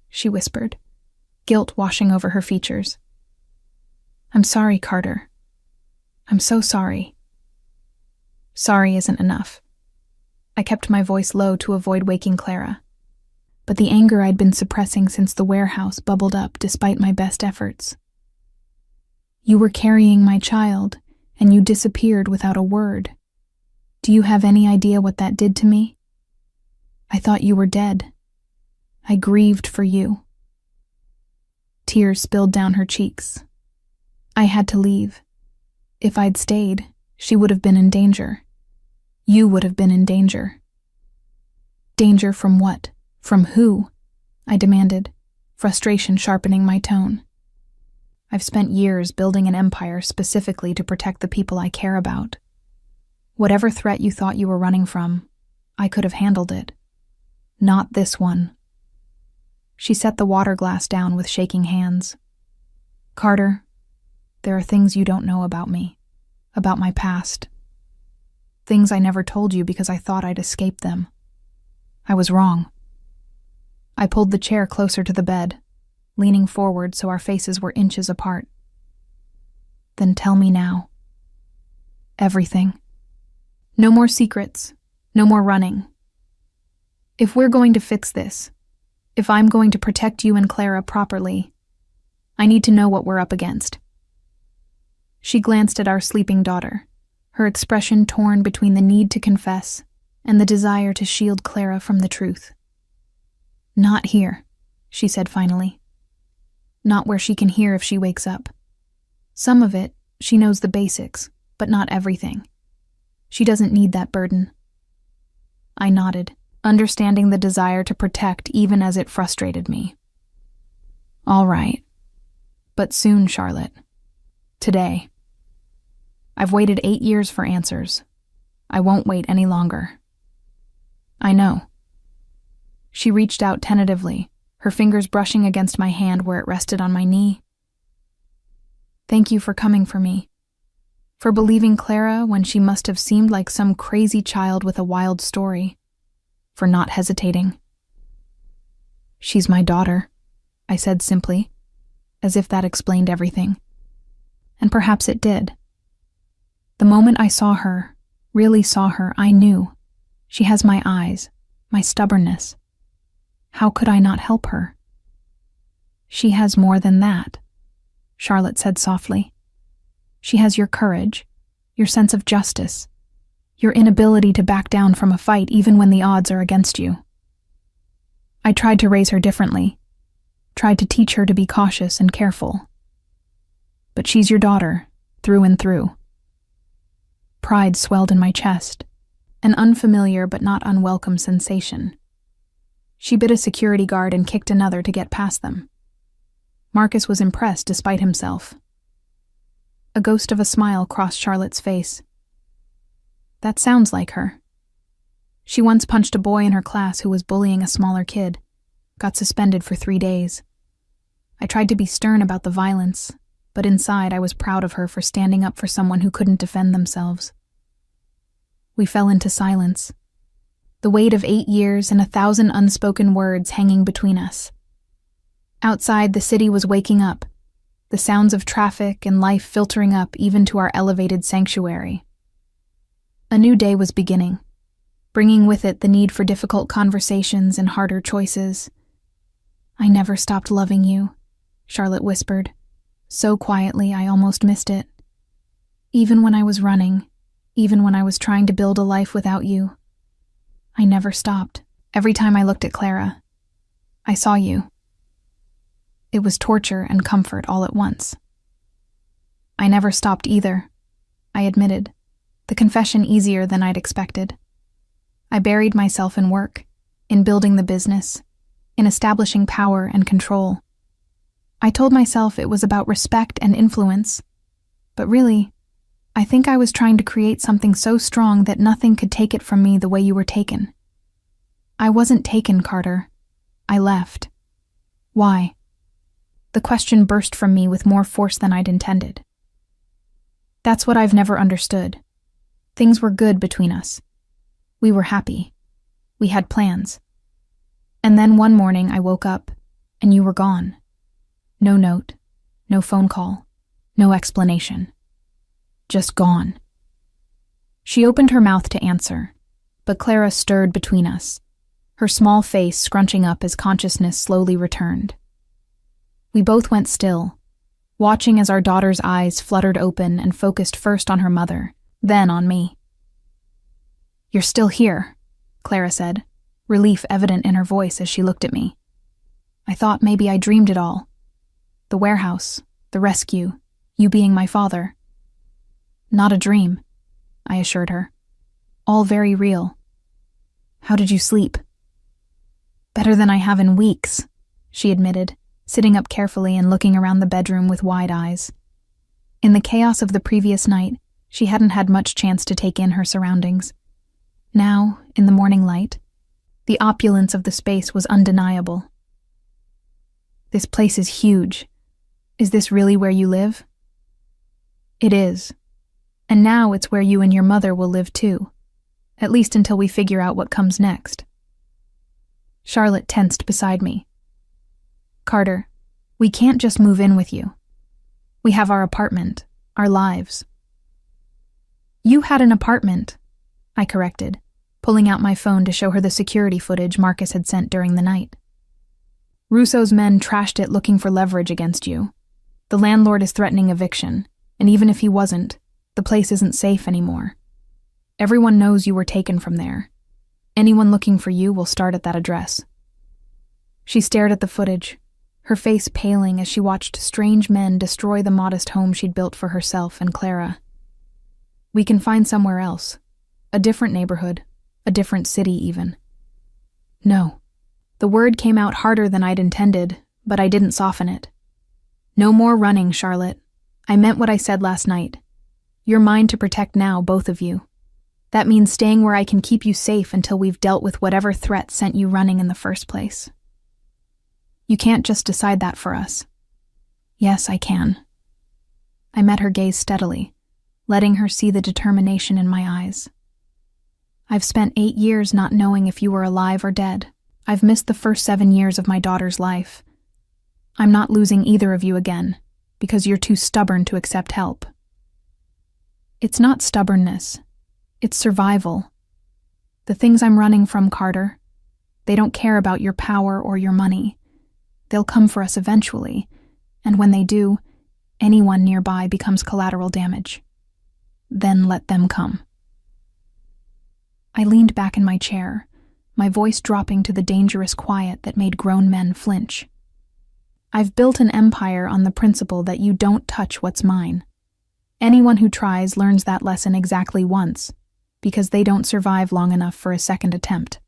she whispered, guilt washing over her features. "I'm sorry, Carter. I'm so sorry." Sorry isn't enough. I kept my voice low to avoid waking Clara, but the anger I'd been suppressing since the warehouse bubbled up despite my best efforts. "You were carrying my child, and you disappeared without a word. Do you have any idea what that did to me? I thought you were dead. I grieved for you." Tears spilled down her cheeks. I had to leave. If I'd stayed, she would have been in danger. You would have been in danger. Danger from what? From who? I demanded, frustration sharpening my tone. I've spent years building an empire specifically to protect the people I care about. Whatever threat you thought you were running from, I could have handled it. Not this one. She set the water glass down with shaking hands. "Carter, there are things you don't know about me, about my past. Things I never told you because I thought I'd escape them. I was wrong." I pulled the chair closer to the bed, leaning forward so our faces were inches apart. "Then tell me now. Everything. No more secrets, no more running. If we're going to fix this, if I'm going to protect you and Clara properly, I need to know what we're up against." She glanced at our sleeping daughter, her expression torn between the need to confess and the desire to shield Clara from the truth. "Not here," she said finally. "Not where she can hear if she wakes up. Some of it, she knows the basics, but not everything. She doesn't need that burden." I nodded, understanding the desire to protect even as it frustrated me. "All right. But soon, Charlotte. Today. I've waited 8 years for answers. I won't wait any longer." "I know." She reached out tentatively, her fingers brushing against my hand where it rested on my knee. "Thank you for coming for me. For believing Clara when she must have seemed like some crazy child with a wild story. For not hesitating." "She's my daughter," I said simply, as if that explained everything. And perhaps it did. The moment I saw her, really saw her, I knew. She has my eyes, my stubbornness. How could I not help her? "She has more than that," Charlotte said softly. "She has your courage, your sense of justice, your inability to back down from a fight even when the odds are against you." I tried to raise her differently, tried to teach her to be cautious and careful. But she's your daughter, through and through. Pride swelled in my chest, an unfamiliar but not unwelcome sensation. She bit a security guard and kicked another to get past them. Marcus was impressed despite himself. A ghost of a smile crossed Charlotte's face. "That sounds like her. She once punched a boy in her class who was bullying a smaller kid, got suspended for 3 days. I tried to be stern about the violence, but inside I was proud of her for standing up for someone who couldn't defend themselves." We fell into silence, the weight of 8 years and 1,000 unspoken words hanging between us. Outside, the city was waking up, the sounds of traffic and life filtering up even to our elevated sanctuary. A new day was beginning, bringing with it the need for difficult conversations and harder choices. I never stopped loving you, Charlotte whispered, so quietly I almost missed it. Even when I was running, even when I was trying to build a life without you, I never stopped. Every time I looked at Clara, I saw you. It was torture and comfort all at once. I never stopped either, I admitted, the confession easier than I'd expected. I buried myself in work, in building the business, in establishing power and control. I told myself it was about respect and influence, but really, I think I was trying to create something so strong that nothing could take it from me the way you were taken. I wasn't taken, Carter. I left. Why? The question burst from me with more force than I'd intended. That's what I've never understood. Things were good between us. We were happy. We had plans. And then one morning I woke up, and you were gone. No note, no phone call, no explanation. Just gone. She opened her mouth to answer, but Clara stirred between us, her small face scrunching up as consciousness slowly returned. We both went still, watching as our daughter's eyes fluttered open and focused first on her mother, then on me. "You're still here," Clara said, relief evident in her voice as she looked at me. I thought maybe I dreamed it all. The warehouse, the rescue, you being my father. Not a dream, I assured her. All very real. How did you sleep? Better than I have in weeks, she admitted, sitting up carefully and looking around the bedroom with wide eyes. In the chaos of the previous night, she hadn't had much chance to take in her surroundings. Now, in the morning light, the opulence of the space was undeniable. "This place is huge. Is this really where you live?" "It is. And now it's where you and your mother will live too, at least until we figure out what comes next." Charlotte tensed beside me. "Carter, we can't just move in with you. We have our apartment, our lives." "You had an apartment," I corrected, pulling out my phone to show her the security footage Marcus had sent during the night. "Russo's men trashed it looking for leverage against you. The landlord is threatening eviction, and even if he wasn't, the place isn't safe anymore. Everyone knows you were taken from there. Anyone looking for you will start at that address." She stared at the footage, her face paling as she watched strange men destroy the modest home she'd built for herself and Clara. "We can find somewhere else. A different neighborhood, a different city even." "No." The word came out harder than I'd intended, but I didn't soften it. "No more running, Charlotte. I meant what I said last night. You're mine to protect now, both of you. That means staying where I can keep you safe until we've dealt with whatever threat sent you running in the first place. You can't just decide that for us." "Yes, I can." I met her gaze steadily, letting her see the determination in my eyes. "I've spent 8 years not knowing if you were alive or dead. I've missed the first 7 years of my daughter's life. I'm not losing either of you again, because you're too stubborn to accept help." "It's not stubbornness. It's survival. The things I'm running from, Carter, they don't care about your power or your money. They'll come for us eventually, and when they do, anyone nearby becomes collateral damage. Then let them come." I leaned back in my chair, my voice dropping to the dangerous quiet that made grown men flinch. "I've built an empire on the principle that you don't touch what's mine. Anyone who tries learns that lesson exactly once, because they don't survive long enough for a second attempt."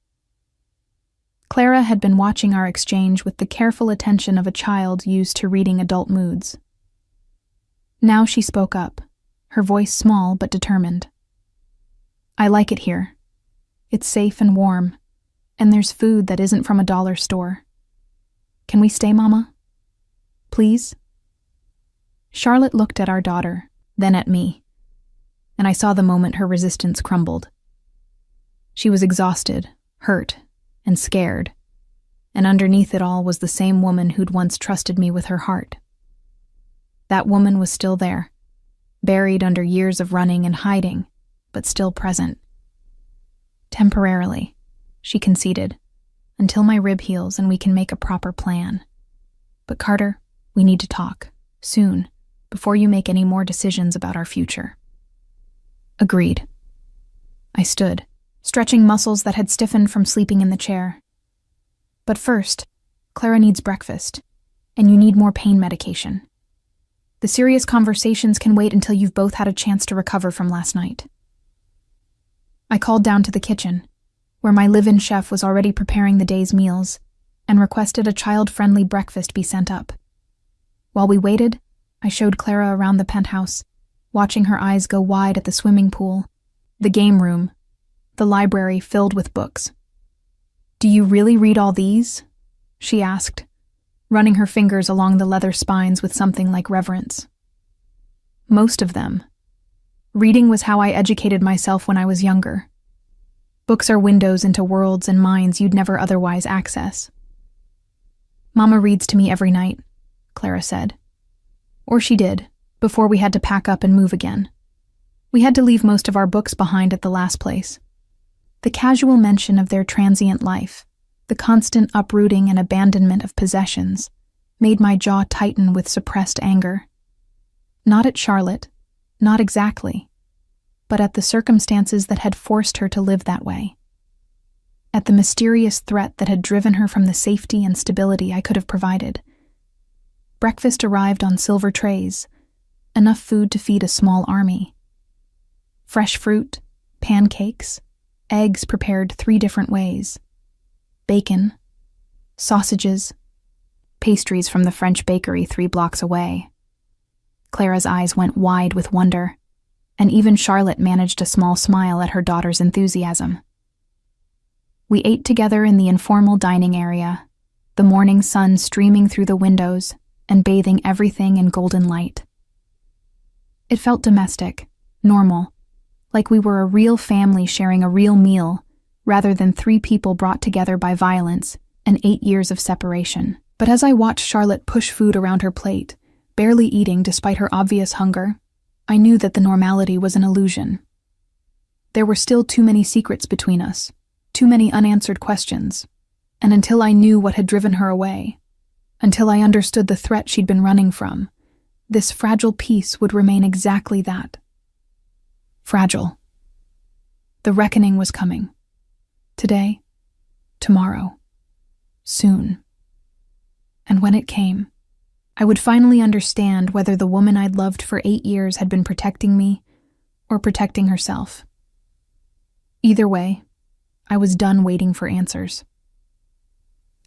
Clara had been watching our exchange with the careful attention of a child used to reading adult moods. Now she spoke up, her voice small but determined. "I like it here. It's safe and warm, and there's food that isn't from a dollar store. Can we stay, Mama? Please?" Charlotte looked at our daughter, then at me, and I saw the moment her resistance crumbled. She was exhausted, hurt, and scared, and underneath it all was the same woman who'd once trusted me with her heart. That woman was still there, buried under years of running and hiding, but still present. "Temporarily," she conceded, until my rib heals and we can make a proper plan. But Carter, we need to talk, soon, before you make any more decisions about our future." "Agreed." I stood, stretching muscles that had stiffened from sleeping in the chair. "But first, Clara needs breakfast, and you need more pain medication. The serious conversations can wait until you've both had a chance to recover from last night." I called down to the kitchen, where my live-in chef was already preparing the day's meals, and requested a child-friendly breakfast be sent up. While we waited, I showed Clara around the penthouse, watching her eyes go wide at the swimming pool, the game room, the library filled with books. "Do you really read all these?" she asked, running her fingers along the leather spines with something like reverence. "Most of them. Reading was how I educated myself when I was younger. Books are windows into worlds and minds you'd never otherwise access." "Mama reads to me every night," Clara said. "Or she did, before we had to pack up and move again. We had to leave most of our books behind at the last place." The casual mention of their transient life, the constant uprooting and abandonment of possessions, made my jaw tighten with suppressed anger. Not at Charlotte, not exactly, but at the circumstances that had forced her to live that way. At the mysterious threat that had driven her from the safety and stability I could have provided. Breakfast arrived on silver trays, enough food to feed a small army. Fresh fruit, pancakes, eggs prepared 3 different ways, bacon, sausages, pastries from the French bakery 3 blocks away. Clara's eyes went wide with wonder, and even Charlotte managed a small smile at her daughter's enthusiasm. We ate together in the informal dining area, the morning sun streaming through the windows and bathing everything in golden light. It felt domestic, normal, like we were a real family sharing a real meal, rather than 3 people brought together by violence and 8 years of separation. But as I watched Charlotte push food around her plate, barely eating despite her obvious hunger, I knew that the normality was an illusion. There were still too many secrets between us, too many unanswered questions, and until I knew what had driven her away, until I understood the threat she'd been running from, this fragile peace would remain exactly that. Fragile. The reckoning was coming. Today, tomorrow, soon. And when it came, I would finally understand whether the woman I'd loved for 8 years had been protecting me or protecting herself. Either way, I was done waiting for answers.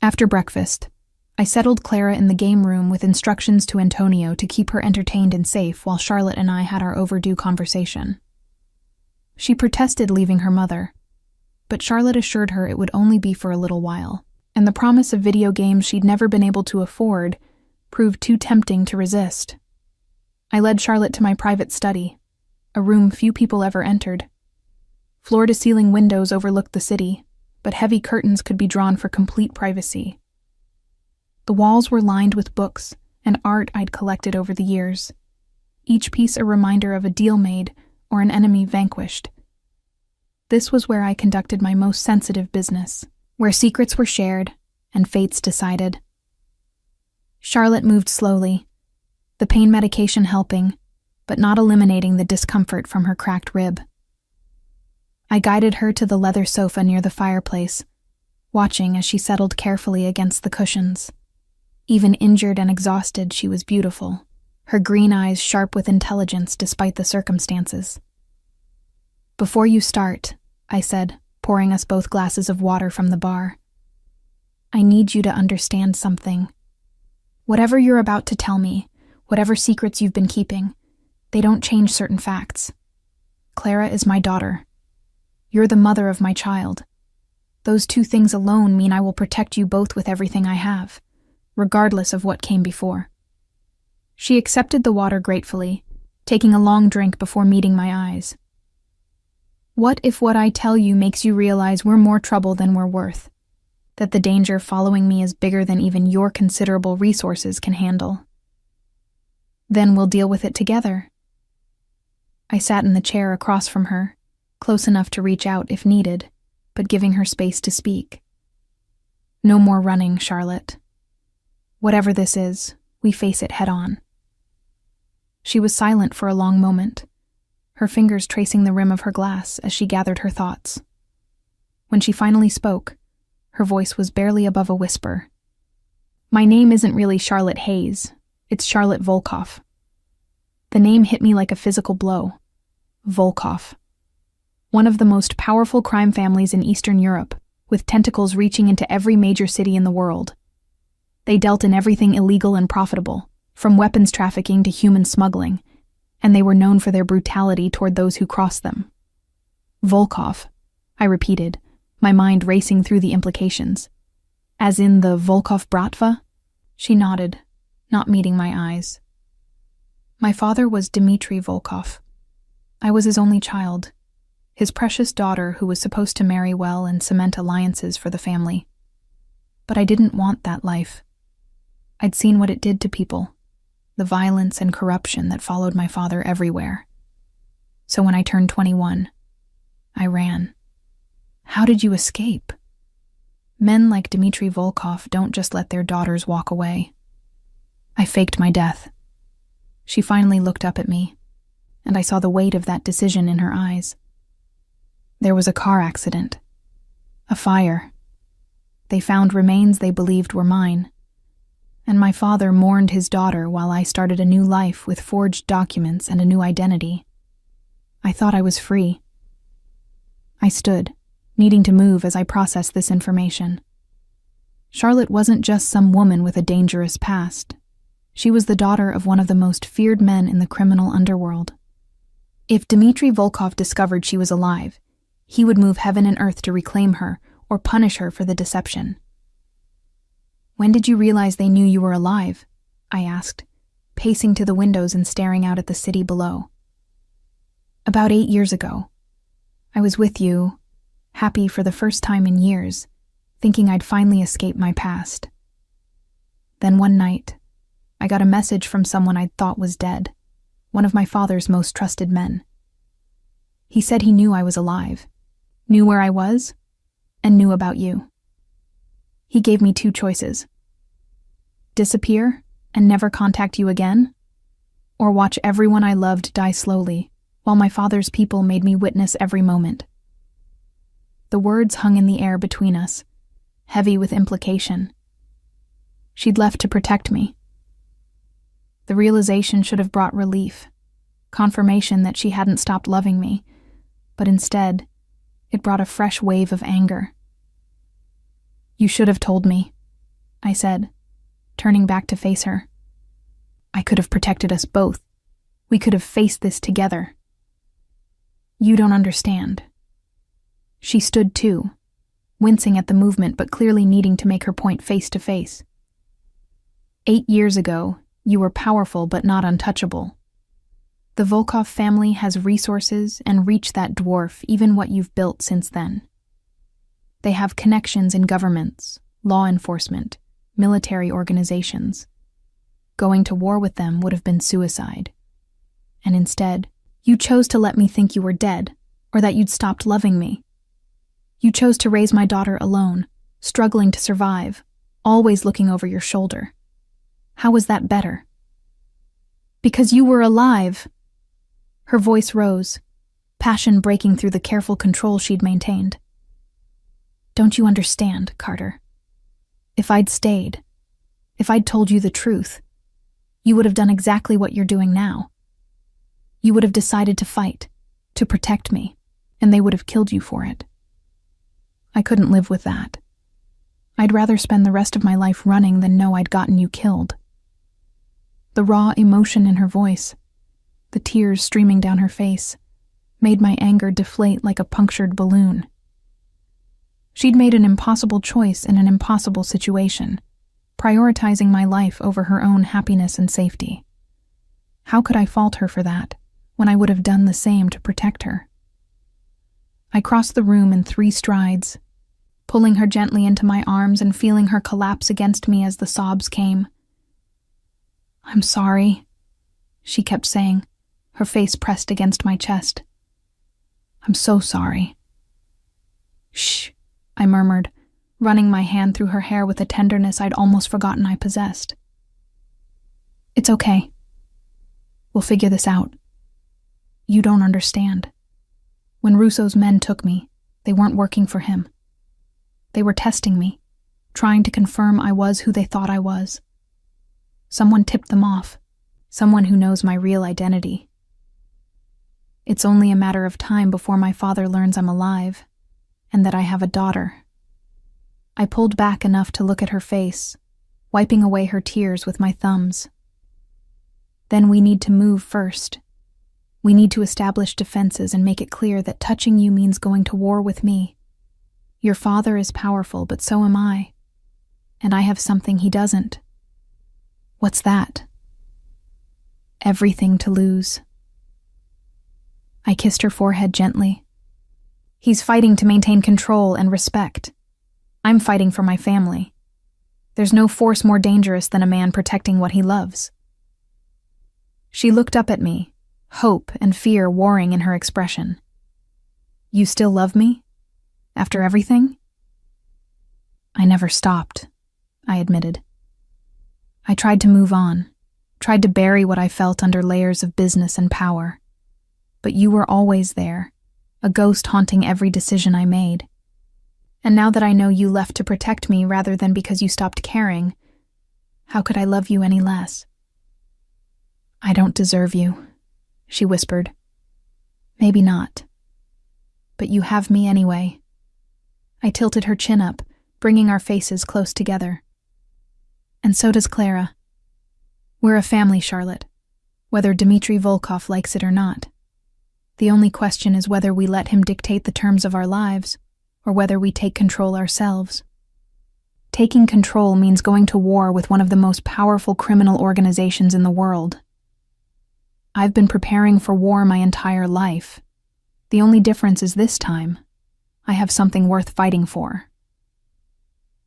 After breakfast, I settled Clara in the game room with instructions to Antonio to keep her entertained and safe while Charlotte and I had our overdue conversation. She protested leaving her mother, but Charlotte assured her it would only be for a little while, and the promise of video games she'd never been able to afford proved too tempting to resist. I led Charlotte to my private study, a room few people ever entered. Floor-to-ceiling windows overlooked the city, but heavy curtains could be drawn for complete privacy. The walls were lined with books and art I'd collected over the years, each piece a reminder of a deal made or an enemy vanquished. This was where I conducted my most sensitive business, where secrets were shared and fates decided. Charlotte moved slowly, the pain medication helping, but not eliminating the discomfort from her cracked rib. I guided her to the leather sofa near the fireplace, watching as she settled carefully against the cushions. Even injured and exhausted, she was beautiful, her green eyes sharp with intelligence despite the circumstances. "Before you start," I said, pouring us both glasses of water from the bar, "I need you to understand something. Whatever you're about to tell me, whatever secrets you've been keeping, they don't change certain facts. Clara is my daughter. You're the mother of my child. Those 2 things alone mean I will protect you both with everything I have, regardless of what came before." She accepted the water gratefully, taking a long drink before meeting my eyes. "What if what I tell you makes you realize we're more trouble than we're worth? That the danger following me is bigger than even your considerable resources can handle? Then we'll deal with it together." I sat in the chair across from her, close enough to reach out if needed, but giving her space to speak. No more running, Charlotte. Whatever this is, we face it head on. She was silent for a long moment, her fingers tracing the rim of her glass as she gathered her thoughts. When she finally spoke, her voice was barely above a whisper. My name isn't really Charlotte Hayes, it's Charlotte Volkoff. The name hit me like a physical blow. Volkoff. One of the most powerful crime families in Eastern Europe, with tentacles reaching into every major city in the world. They dealt in everything illegal and profitable, from weapons trafficking to human smuggling, and they were known for their brutality toward those who crossed them. Volkoff, I repeated, my mind racing through the implications. As in the Volkoff Bratva? She nodded, not meeting my eyes. My father was Dmitry Volkoff. I was his only child, his precious daughter who was supposed to marry well and cement alliances for the family. But I didn't want that life. I'd seen what it did to people, the violence and corruption that followed my father everywhere. So when I turned 21, I ran. How did you escape? Men like Dmitry Volkoff don't just let their daughters walk away. I faked my death. She finally looked up at me, and I saw the weight of that decision in her eyes. There was a car accident. A fire. They found remains they believed were mine. And my father mourned his daughter while I started a new life with forged documents and a new identity. I thought I was free. I stood, needing to move as I processed this information. Charlotte wasn't just some woman with a dangerous past. She was the daughter of one of the most feared men in the criminal underworld. If Dmitry Volkoff discovered she was alive, he would move heaven and earth to reclaim her or punish her for the deception. When did you realize they knew you were alive? I asked, pacing to the windows and staring out at the city below. About 8 years ago. I was with you, happy for the first time in years, thinking I'd finally escape my past. Then one night, I got a message from someone I'd thought was dead, one of my father's most trusted men. He said he knew I was alive, knew where I was, and knew about you. He gave me 2 choices. Disappear and never contact you again, or watch everyone I loved die slowly while my father's people made me witness every moment. The words hung in the air between us, heavy with implication. She'd left to protect me. The realization should have brought relief, confirmation that she hadn't stopped loving me, but instead, it brought a fresh wave of anger. You should have told me, I said, turning back to face her. I could have protected us both. We could have faced this together. You don't understand. She stood too, wincing at the movement but clearly needing to make her point face to face. 8 years ago, you were powerful but not untouchable. The Volkoff family has resources and reach that dwarf even what you've built since then. They have connections in governments, law enforcement, military organizations. Going to war with them would have been suicide. And instead, you chose to let me think you were dead, or that you'd stopped loving me. You chose to raise my daughter alone, struggling to survive, always looking over your shoulder. How was that better? Because you were alive. Her voice rose, passion breaking through the careful control she'd maintained. Don't you understand, Carter? If I'd stayed, if I'd told you the truth, you would have done exactly what you're doing now. You would have decided to fight, to protect me, and they would have killed you for it. I couldn't live with that. I'd rather spend the rest of my life running than know I'd gotten you killed. The raw emotion in her voice, the tears streaming down her face, made my anger deflate like a punctured balloon. She'd made an impossible choice in an impossible situation, prioritizing my life over her own happiness and safety. How could I fault her for that, when I would have done the same to protect her? I crossed the room in 3 strides, pulling her gently into my arms and feeling her collapse against me as the sobs came. I'm sorry, she kept saying, her face pressed against my chest. I'm so sorry. Shh, I murmured, running my hand through her hair with a tenderness I'd almost forgotten I possessed. "It's okay. We'll figure this out. You don't understand. When Russo's men took me, they weren't working for him. They were testing me, trying to confirm I was who they thought I was. Someone tipped them off, someone who knows my real identity. It's only a matter of time before my father learns I'm alive, and that I have a daughter." I pulled back enough to look at her face, wiping away her tears with my thumbs. "Then we need to move first. We need to establish defenses and make it clear that touching you means going to war with me. Your father is powerful, but so am I. And I have something he doesn't." "What's that?" "Everything to lose." I kissed her forehead gently. "He's fighting to maintain control and respect. I'm fighting for my family. There's no force more dangerous than a man protecting what he loves." She looked up at me, hope and fear warring in her expression. "You still love me? After everything?" "I never stopped," I admitted. I tried to move on, tried to bury what I felt under layers of business and power. But you were always there, a ghost haunting every decision I made. And now that I know you left to protect me rather than because you stopped caring, how could I love you any less? "I don't deserve you," she whispered. "Maybe not. But you have me anyway." I tilted her chin up, bringing our faces close together. "And so does Clara. We're a family, Charlotte, whether Dmitri Volkov likes it or not. The only question is whether we let him dictate the terms of our lives, or whether we take control ourselves. Taking control means going to war with one of the most powerful criminal organizations in the world. I've been preparing for war my entire life. The only difference is this time, I have something worth fighting for."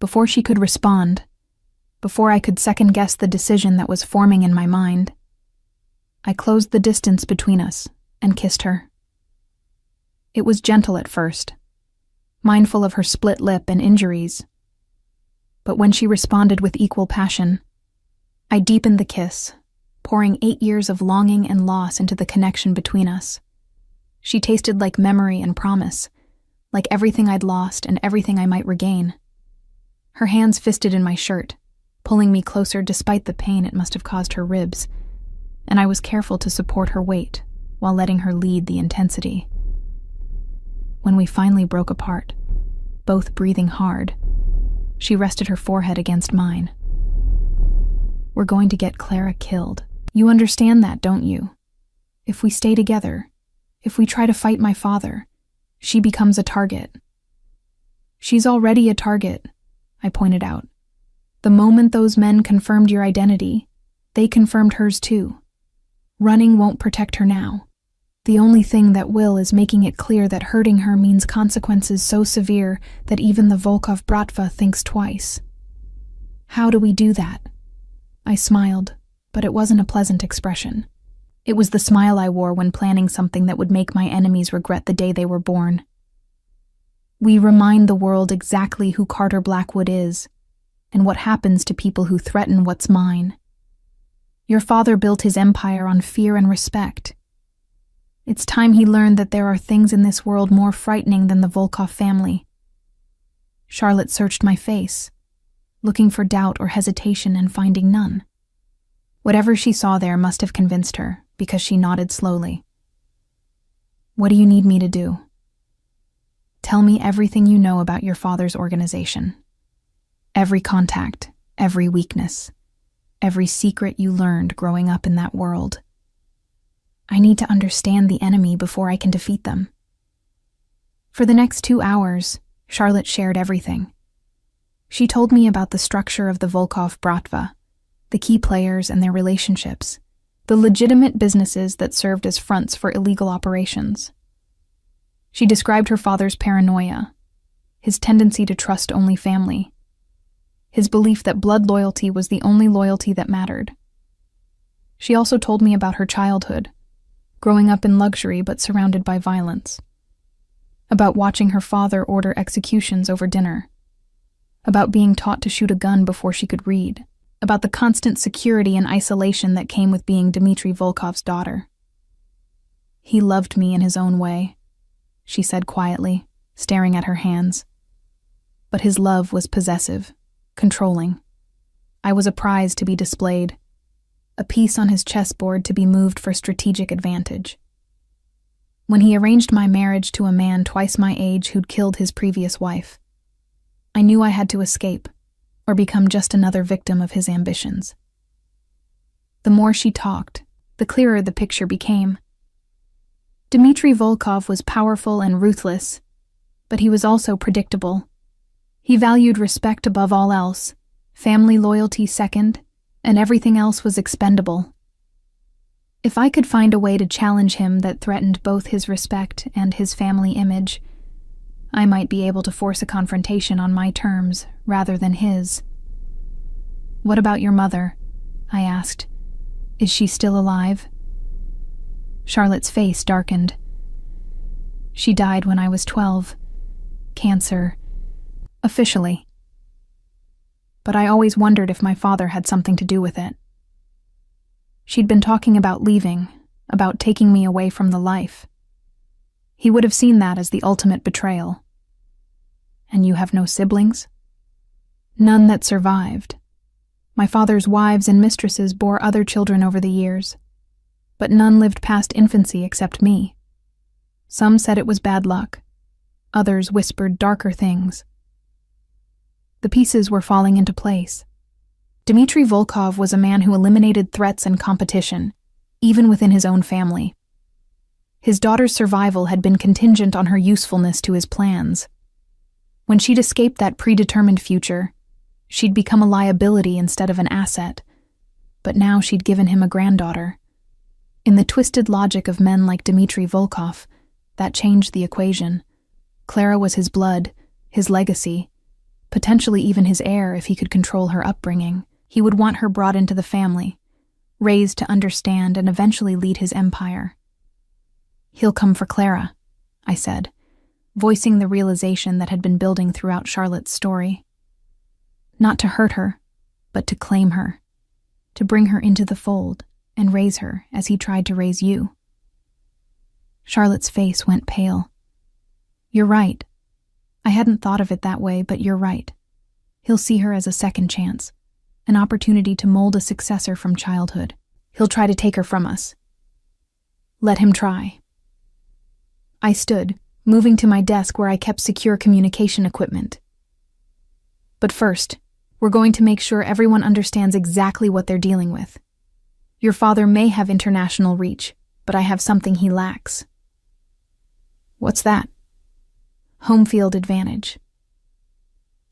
Before she could respond, before I could second-guess the decision that was forming in my mind, I closed the distance between us and kissed her. It was gentle at first, mindful of her split lip and injuries. But when she responded with equal passion, I deepened the kiss, pouring 8 years of longing and loss into the connection between us. She tasted like memory and promise, like everything I'd lost and everything I might regain. Her hands fisted in my shirt, pulling me closer despite the pain it must have caused her ribs, and I was careful to support her weight while letting her lead the intensity. When we finally broke apart, both breathing hard, she rested her forehead against mine. "We're going to get Clara killed. You understand that, don't you? If we stay together, if we try to fight my father, she becomes a target." "She's already a target," I pointed out. "The moment those men confirmed your identity, they confirmed hers too. Running won't protect her now. The only thing that will is making it clear that hurting her means consequences so severe that even the Volkov Bratva thinks twice." "How do we do that?" I smiled, but it wasn't a pleasant expression. It was the smile I wore when planning something that would make my enemies regret the day they were born. "We remind the world exactly who Carter Blackwood is, and what happens to people who threaten what's mine. Your father built his empire on fear and respect. It's time he learned that there are things in this world more frightening than the Volkov family." Charlotte searched my face, looking for doubt or hesitation and finding none. Whatever she saw there must have convinced her, because she nodded slowly. "What do you need me to do?" "Tell me everything you know about your father's organization. Every contact, every weakness, every secret you learned growing up in that world. I need to understand the enemy before I can defeat them." For the next 2 hours, Charlotte shared everything. She told me about the structure of the Volkov Bratva, the key players and their relationships, the legitimate businesses that served as fronts for illegal operations. She described her father's paranoia, his tendency to trust only family, his belief that blood loyalty was the only loyalty that mattered. She also told me about her childhood, growing up in luxury but surrounded by violence, about watching her father order executions over dinner, about being taught to shoot a gun before she could read, about the constant security and isolation that came with being Dmitry Volkov's daughter. "He loved me in his own way," she said quietly, staring at her hands. "But his love was possessive, controlling. I was a prize to be displayed, a piece on his chessboard to be moved for strategic advantage. When he arranged my marriage to a man twice my age who'd killed his previous wife, I knew I had to escape, or become just another victim of his ambitions." The more she talked, the clearer the picture became. Dmitry Volkov was powerful and ruthless, but he was also predictable. He valued respect above all else, family loyalty second, and everything else was expendable. If I could find a way to challenge him that threatened both his respect and his family image, I might be able to force a confrontation on my terms rather than his. "What about your mother?" I asked. "Is she still alive?" Charlotte's face darkened. "She died when I was 12. Cancer. Officially. But I always wondered if my father had something to do with it. She'd been talking about leaving, about taking me away from the life. He would have seen that as the ultimate betrayal." "And you have no siblings?" "None that survived. My father's wives and mistresses bore other children over the years, but none lived past infancy except me. Some said it was bad luck. Others whispered darker things. The pieces were falling into place. Dmitry Volkov was a man who eliminated threats and competition, even within his own family. His daughter's survival had been contingent on her usefulness to his plans. When she'd escaped that predetermined future, she'd become a liability instead of an asset. But now she'd given him a granddaughter. In the twisted logic of men like Dmitry Volkov, that changed the equation. Clara was his blood, his legacy, potentially even his heir if he could control her upbringing. He would want her brought into the family, raised to understand and eventually lead his empire. "He'll come for Clara," I said, voicing the realization that had been building throughout Charlotte's story. Not to hurt her, but to claim her, to bring her into the fold and raise her as he tried to raise you. Charlotte's face went pale. "You're right. I hadn't thought of it that way, but you're right. He'll see her as a second chance, an opportunity to mold a successor from childhood. He'll try to take her from us. Let him try." I stood, moving to my desk where I kept secure communication equipment. "But first, we're going to make sure everyone understands exactly what they're dealing with. Your father may have international reach, but I have something he lacks." "What's that?" "Home field advantage."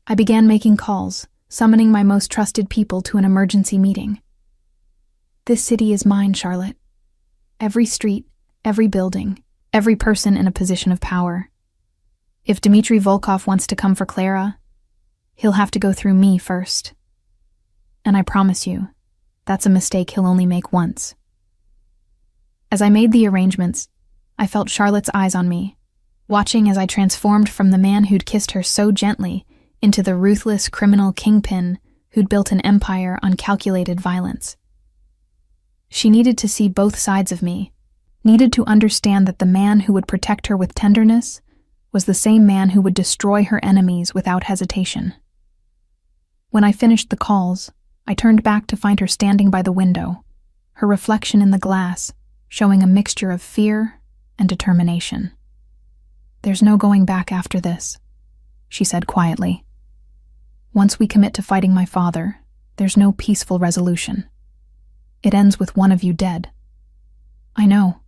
I began making calls, summoning my most trusted people to an emergency meeting. "This city is mine, Charlotte. Every street, every building, every person in a position of power. If Dmitry Volkov wants to come for Clara, he'll have to go through me first. And I promise you, that's a mistake he'll only make once." As I made the arrangements, I felt Charlotte's eyes on me, watching as I transformed from the man who'd kissed her so gently into the ruthless criminal kingpin who'd built an empire on calculated violence. She needed to see both sides of me, needed to understand that the man who would protect her with tenderness was the same man who would destroy her enemies without hesitation. When I finished the calls, I turned back to find her standing by the window, her reflection in the glass showing a mixture of fear and determination. "There's no going back after this," she said quietly. "Once we commit to fighting my father, there's no peaceful resolution. It ends with one of you dead." "I know."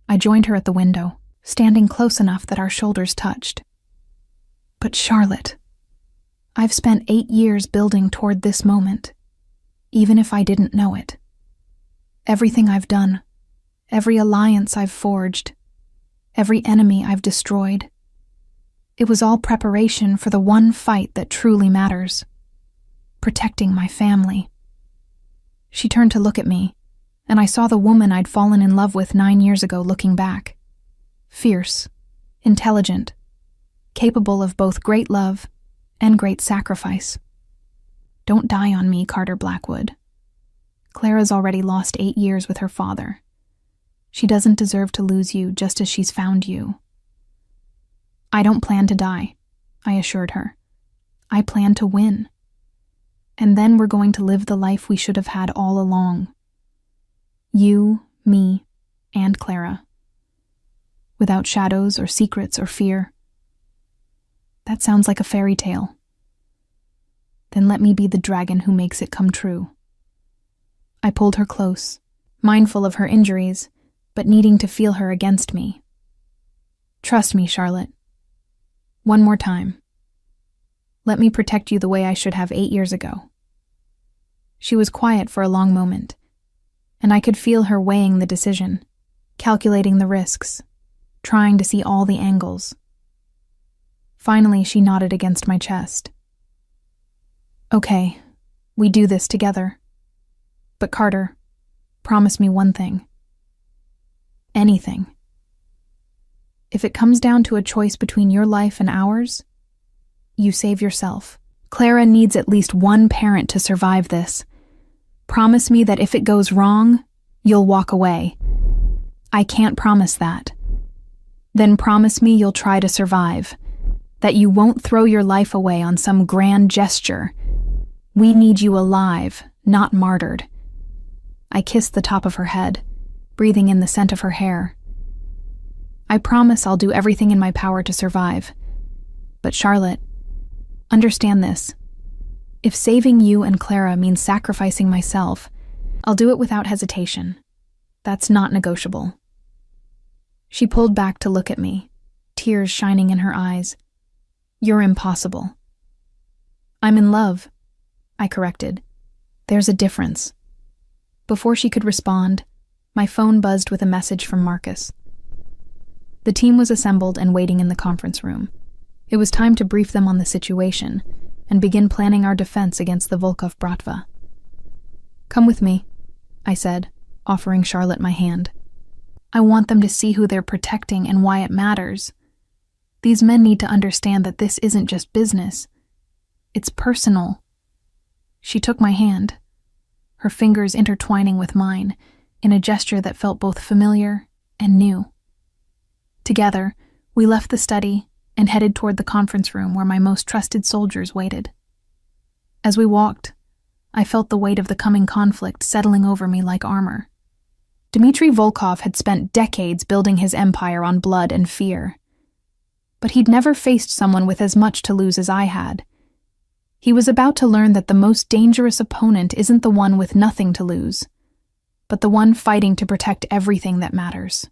I joined her at the window, standing close enough that our shoulders touched. "But Charlotte, I've spent 8 years building toward this moment, even if I didn't know it. Everything I've done, every alliance I've forged, every enemy I've destroyed, it was all preparation for the one fight that truly matters: protecting my family." She turned to look at me, and I saw the woman I'd fallen in love with 9 years ago looking back. Fierce, intelligent, capable of both great love and great sacrifice. Don't die on me, Carter Blackwood. Clara's already lost 8 years with her father. She doesn't deserve to lose you just as she's found you. I don't plan to die, I assured her. I plan to win. And then we're going to live the life we should have had all along. You, me, and Clara. Without shadows or secrets or fear. That sounds like a fairy tale. Then let me be the dragon who makes it come true. I pulled her close, mindful of her injuries, but needing to feel her against me. Trust me, Charlotte. One more time. Let me protect you the way I should have 8 years ago. She was quiet for a long moment, and I could feel her weighing the decision, calculating the risks, trying to see all the angles. Finally, she nodded against my chest. Okay, we do this together. But Carter, promise me one thing. Anything. If it comes down to a choice between your life and ours, you save yourself. Clara needs at least one parent to survive this. Promise me that if it goes wrong, you'll walk away. I can't promise that. Then promise me you'll try to survive, that you won't throw your life away on some grand gesture. We need you alive, not martyred. I kissed the top of her head, breathing in the scent of her hair. I promise I'll do everything in my power to survive. But Charlotte, understand this. If saving you and Clara means sacrificing myself, I'll do it without hesitation. That's not negotiable. She pulled back to look at me, tears shining in her eyes. You're impossible. I'm in love, I corrected. There's a difference. Before she could respond, my phone buzzed with a message from Marcus. The team was assembled and waiting in the conference room. It was time to brief them on the situation and begin planning our defense against the Volkov Bratva. Come with me, I said, offering Charlotte my hand. I want them to see who they're protecting and why it matters. These men need to understand that this isn't just business. It's personal. She took my hand, her fingers intertwining with mine in a gesture that felt both familiar and new. Together, we left the study and headed toward the conference room where my most trusted soldiers waited. As we walked, I felt the weight of the coming conflict settling over me like armor. Dmitry Volkov had spent decades building his empire on blood and fear. But he'd never faced someone with as much to lose as I had. He was about to learn that the most dangerous opponent isn't the one with nothing to lose, but the one fighting to protect everything that matters.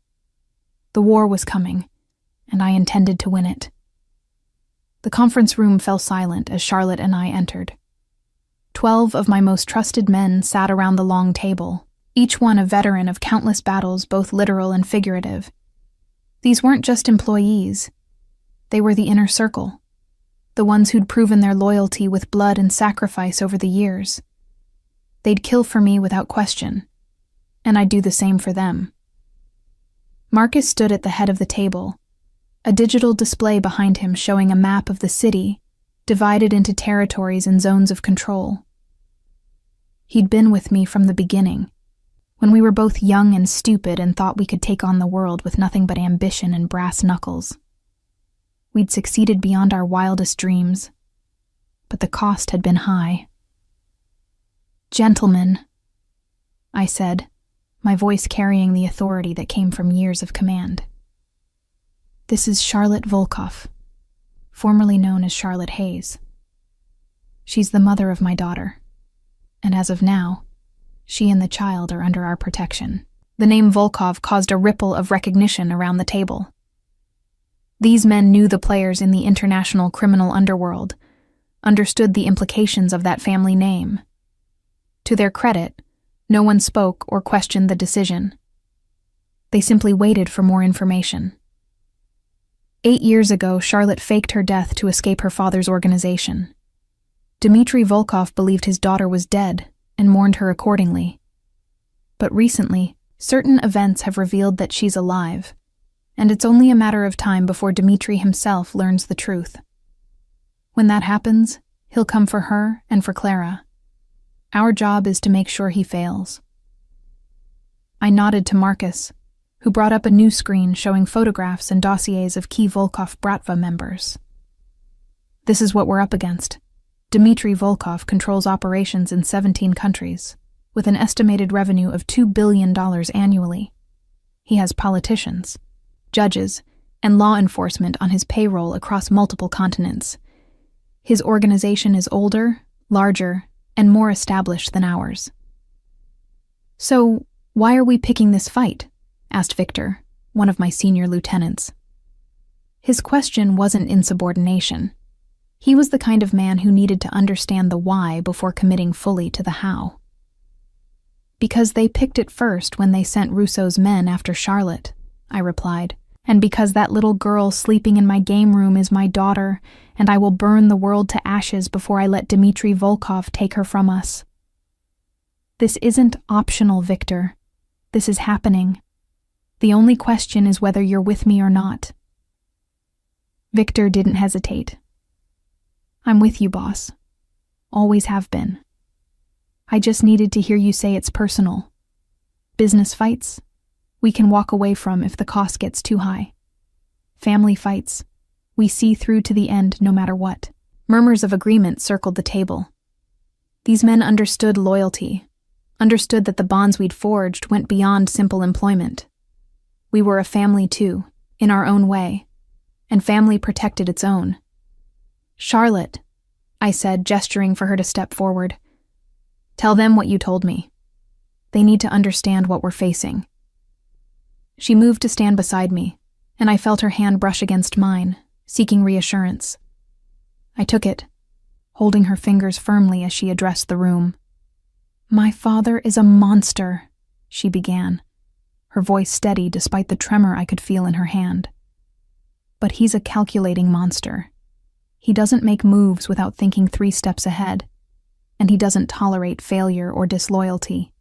The war was coming, and I intended to win it. The conference room fell silent as Charlotte and I entered. 12 of my most trusted men sat around the long table, each one a veteran of countless battles, both literal and figurative. These weren't just employees. They were the inner circle, the ones who'd proven their loyalty with blood and sacrifice over the years. They'd kill for me without question, and I'd do the same for them. Marcus stood at the head of the table, a digital display behind him showing a map of the city, divided into territories and zones of control. He'd been with me from the beginning, when we were both young and stupid and thought we could take on the world with nothing but ambition and brass knuckles. We'd succeeded beyond our wildest dreams, but the cost had been high. "Gentlemen," I said, my voice carrying the authority that came from years of command. "This is Charlotte Volkov, formerly known as Charlotte Hayes. She's the mother of my daughter, and as of now, she and the child are under our protection." The name Volkov caused a ripple of recognition around the table. These men knew the players in the international criminal underworld, understood the implications of that family name. To their credit, no one spoke or questioned the decision. They simply waited for more information. 8 years ago, Charlotte faked her death to escape her father's organization. Dmitry Volkov believed his daughter was dead and mourned her accordingly. But recently, certain events have revealed that she's alive, and it's only a matter of time before Dmitry himself learns the truth. When that happens, he'll come for her and for Clara. Our job is to make sure he fails." I nodded to Marcus, who brought up a new screen showing photographs and dossiers of key Volkov Bratva members. "This is what we're up against. Dmitry Volkov controls operations in 17 countries, with an estimated revenue of $2 billion annually. He has politicians, judges, and law enforcement on his payroll across multiple continents. His organization is older, larger, and more established than ours." "So, why are we picking this fight?" asked Victor, one of my senior lieutenants. His question wasn't insubordination. He was the kind of man who needed to understand the why before committing fully to the how. "Because they picked it first when they sent Russo's men after Charlotte," I replied, "and because that little girl sleeping in my game room is my daughter, and I will burn the world to ashes before I let Dmitry Volkov take her from us." "This isn't optional, Victor. This is happening. The only question is whether you're with me or not." Victor didn't hesitate. "I'm with you, boss. Always have been. I just needed to hear you say it's personal. Business fights, we can walk away from if the cost gets too high. Family fights, we see through to the end no matter what." Murmurs of agreement circled the table. These men understood loyalty, understood that the bonds we'd forged went beyond simple employment. We were a family too, in our own way, and family protected its own. "Charlotte," I said, gesturing for her to step forward, "tell them what you told me. They need to understand what we're facing." She moved to stand beside me, and I felt her hand brush against mine, seeking reassurance. I took it, holding her fingers firmly as she addressed the room. "My father is a monster," she began, her voice steady despite the tremor I could feel in her hand. "But he's a calculating monster. He doesn't make moves without thinking 3 steps ahead, and he doesn't tolerate failure or disloyalty.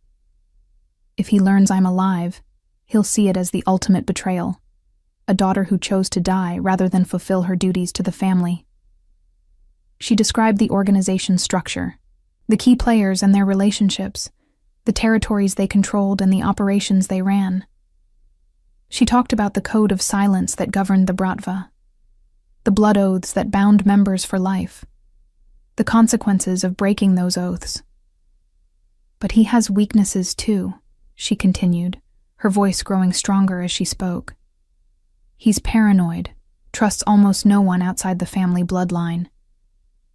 If he learns I'm alive, he'll see it as the ultimate betrayal, a daughter who chose to die rather than fulfill her duties to the family." She described the organization's structure, the key players and their relationships, the territories they controlled and the operations they ran. She talked about the code of silence that governed the Bratva, the blood oaths that bound members for life, the consequences of breaking those oaths. "But he has weaknesses too," she continued, her voice growing stronger as she spoke. "He's paranoid, trusts almost no one outside the family bloodline.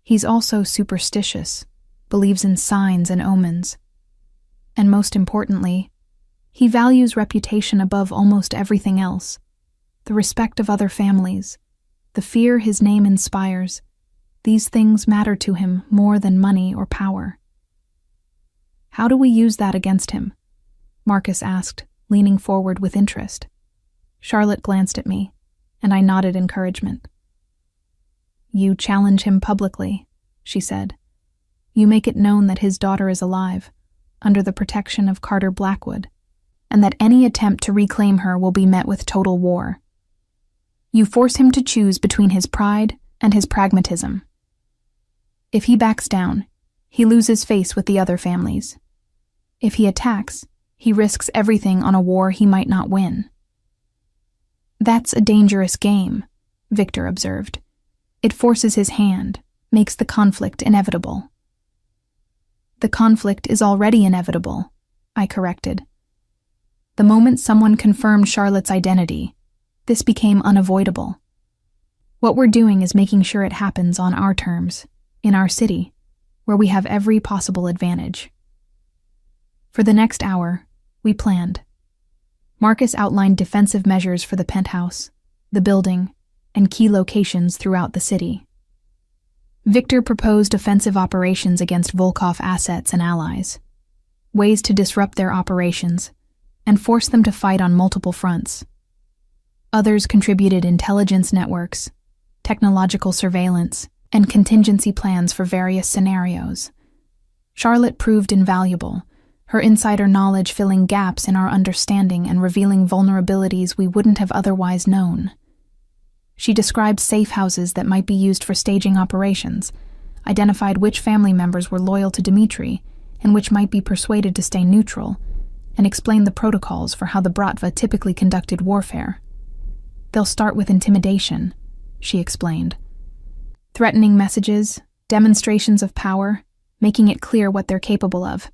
He's also superstitious, believes in signs and omens. And most importantly, he values reputation above almost everything else, the respect of other families, the fear his name inspires. These things matter to him more than money or power." "How do we use that against him?" Marcus asked, leaning forward with interest. Charlotte glanced at me, and I nodded encouragement. "You challenge him publicly," she said. "You make it known that his daughter is alive, under the protection of Carter Blackwood, and that any attempt to reclaim her will be met with total war. You force him to choose between his pride and his pragmatism. If he backs down, he loses face with the other families. If he attacks, he risks everything on a war he might not win." "That's a dangerous game," Victor observed. "It forces his hand, makes the conflict inevitable." "The conflict is already inevitable," I corrected. "The moment someone confirmed Charlotte's identity, this became unavoidable. What we're doing is making sure it happens on our terms, in our city, where we have every possible advantage." For the next hour, we planned. Marcus outlined defensive measures for the penthouse, the building, and key locations throughout the city. Victor proposed offensive operations against Volkov assets and allies, ways to disrupt their operations and force them to fight on multiple fronts. Others contributed intelligence networks, technological surveillance, and contingency plans for various scenarios. Charlotte proved invaluable, her insider knowledge filling gaps in our understanding and revealing vulnerabilities we wouldn't have otherwise known. She described safe houses that might be used for staging operations, identified which family members were loyal to Dmitri and which might be persuaded to stay neutral, and explained the protocols for how the Bratva typically conducted warfare. "They'll start with intimidation," she explained. "Threatening messages, demonstrations of power, making it clear what they're capable of.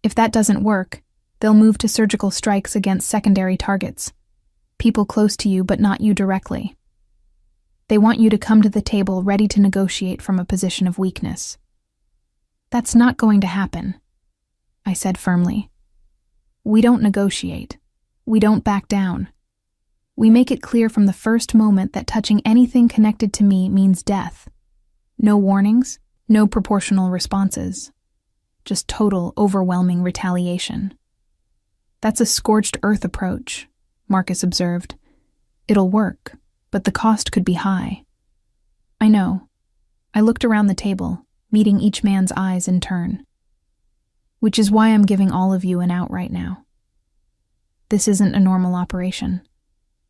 If that doesn't work, they'll move to surgical strikes against secondary targets, people close to you but not you directly. They want you to come to the table ready to negotiate from a position of weakness." "That's not going to happen," I said firmly. "We don't negotiate. We don't back down. We make it clear from the first moment that touching anything connected to me means death. No warnings, no proportional responses. Just total, overwhelming retaliation." "That's a scorched earth approach," Marcus observed. "It'll work, but the cost could be high." "I know." I looked around the table, meeting each man's eyes in turn. "Which is why I'm giving all of you an out right now. This isn't a normal operation.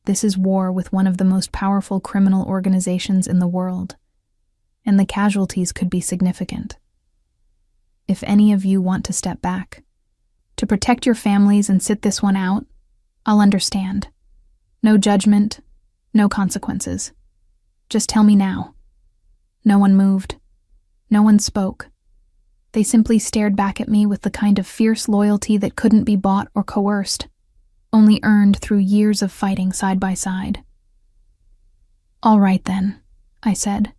This is war with one of the most powerful criminal organizations in the world, and the casualties could be significant. If any of you want to step back, to protect your families and sit this one out, I'll understand. No judgment, no consequences. Just tell me now." No one moved. No one spoke. They simply stared back at me with the kind of fierce loyalty that couldn't be bought or coerced, only earned through years of fighting side by side. "All right then," I said,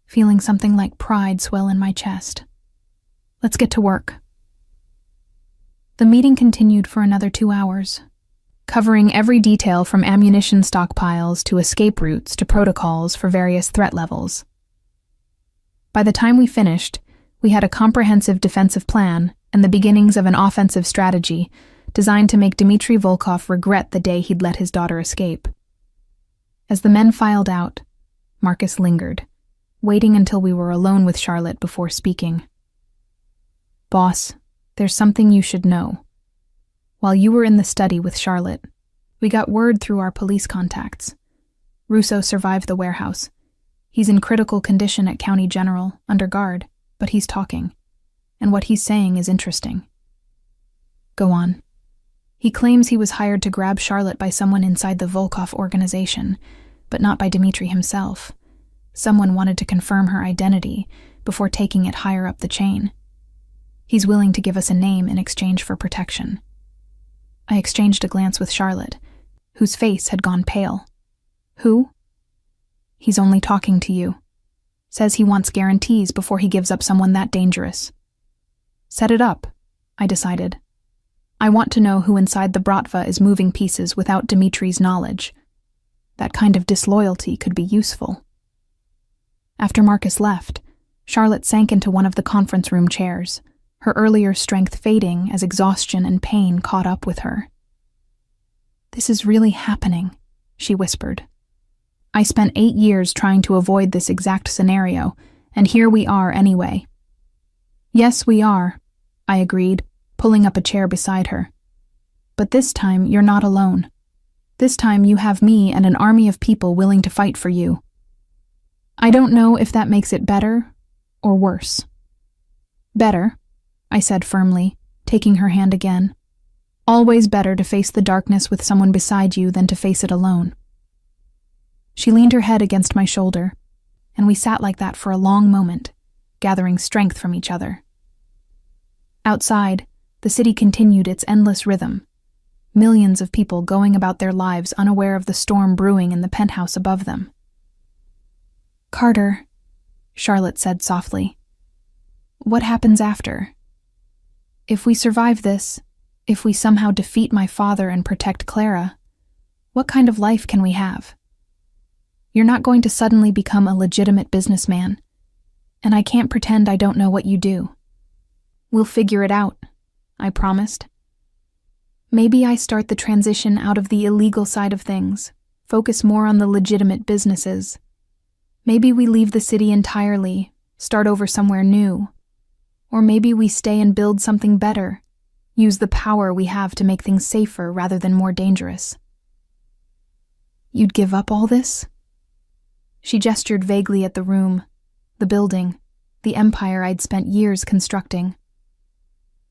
feeling something like pride swell in my chest. "Let's get to work." The meeting continued for another 2 hours, covering every detail from ammunition stockpiles to escape routes to protocols for various threat levels. By the time we finished, we had a comprehensive defensive plan and the beginnings of an offensive strategy designed to make Dmitri Volkov regret the day he'd let his daughter escape. As the men filed out, Marcus lingered, waiting until we were alone with Charlotte before speaking. "Boss, there's something you should know. While you were in the study with Charlotte, we got word through our police contacts. Russo survived the warehouse. He's in critical condition at County General, under guard, but he's talking, and what he's saying is interesting." "Go on." "He claims he was hired to grab Charlotte by someone inside the Volkov organization, but not by Dmitri himself. Someone wanted to confirm her identity before taking it higher up the chain. He's willing to give us a name in exchange for protection." I exchanged a glance with Charlotte, whose face had gone pale. "Who?" "He's only talking to you. Says he wants guarantees before he gives up someone that dangerous." "Set it up," I decided. "I want to know who inside the Bratva is moving pieces without Dmitri's knowledge. That kind of disloyalty could be useful." After Marcus left, Charlotte sank into one of the conference room chairs, her earlier strength fading as exhaustion and pain caught up with her. "This is really happening," she whispered. "I spent 8 years trying to avoid this exact scenario, and here we are anyway." "Yes, we are," I agreed, pulling up a chair beside her. "But this time you're not alone. This time you have me and an army of people willing to fight for you. I don't know if that makes it better or worse." "Better," I said firmly, taking her hand again. "Always better to face the darkness with someone beside you than to face it alone." She leaned her head against my shoulder, and we sat like that for a long moment, gathering strength from each other. Outside, the city continued its endless rhythm, millions of people going about their lives unaware of the storm brewing in the penthouse above them. "Carter," Charlotte said softly, "what happens after? If we survive this, if we somehow defeat my father and protect Clara, what kind of life can we have? You're not going to suddenly become a legitimate businessman, and I can't pretend I don't know what you do. We'll figure it out," I promised. "Maybe I start the transition out of the illegal side of things, focus more on the legitimate businesses. Maybe we leave the city entirely, start over somewhere new. Or maybe we stay and build something better, use the power we have to make things safer rather than more dangerous." "You'd give up all this?" She gestured vaguely at the room, the building, the empire I'd spent years constructing.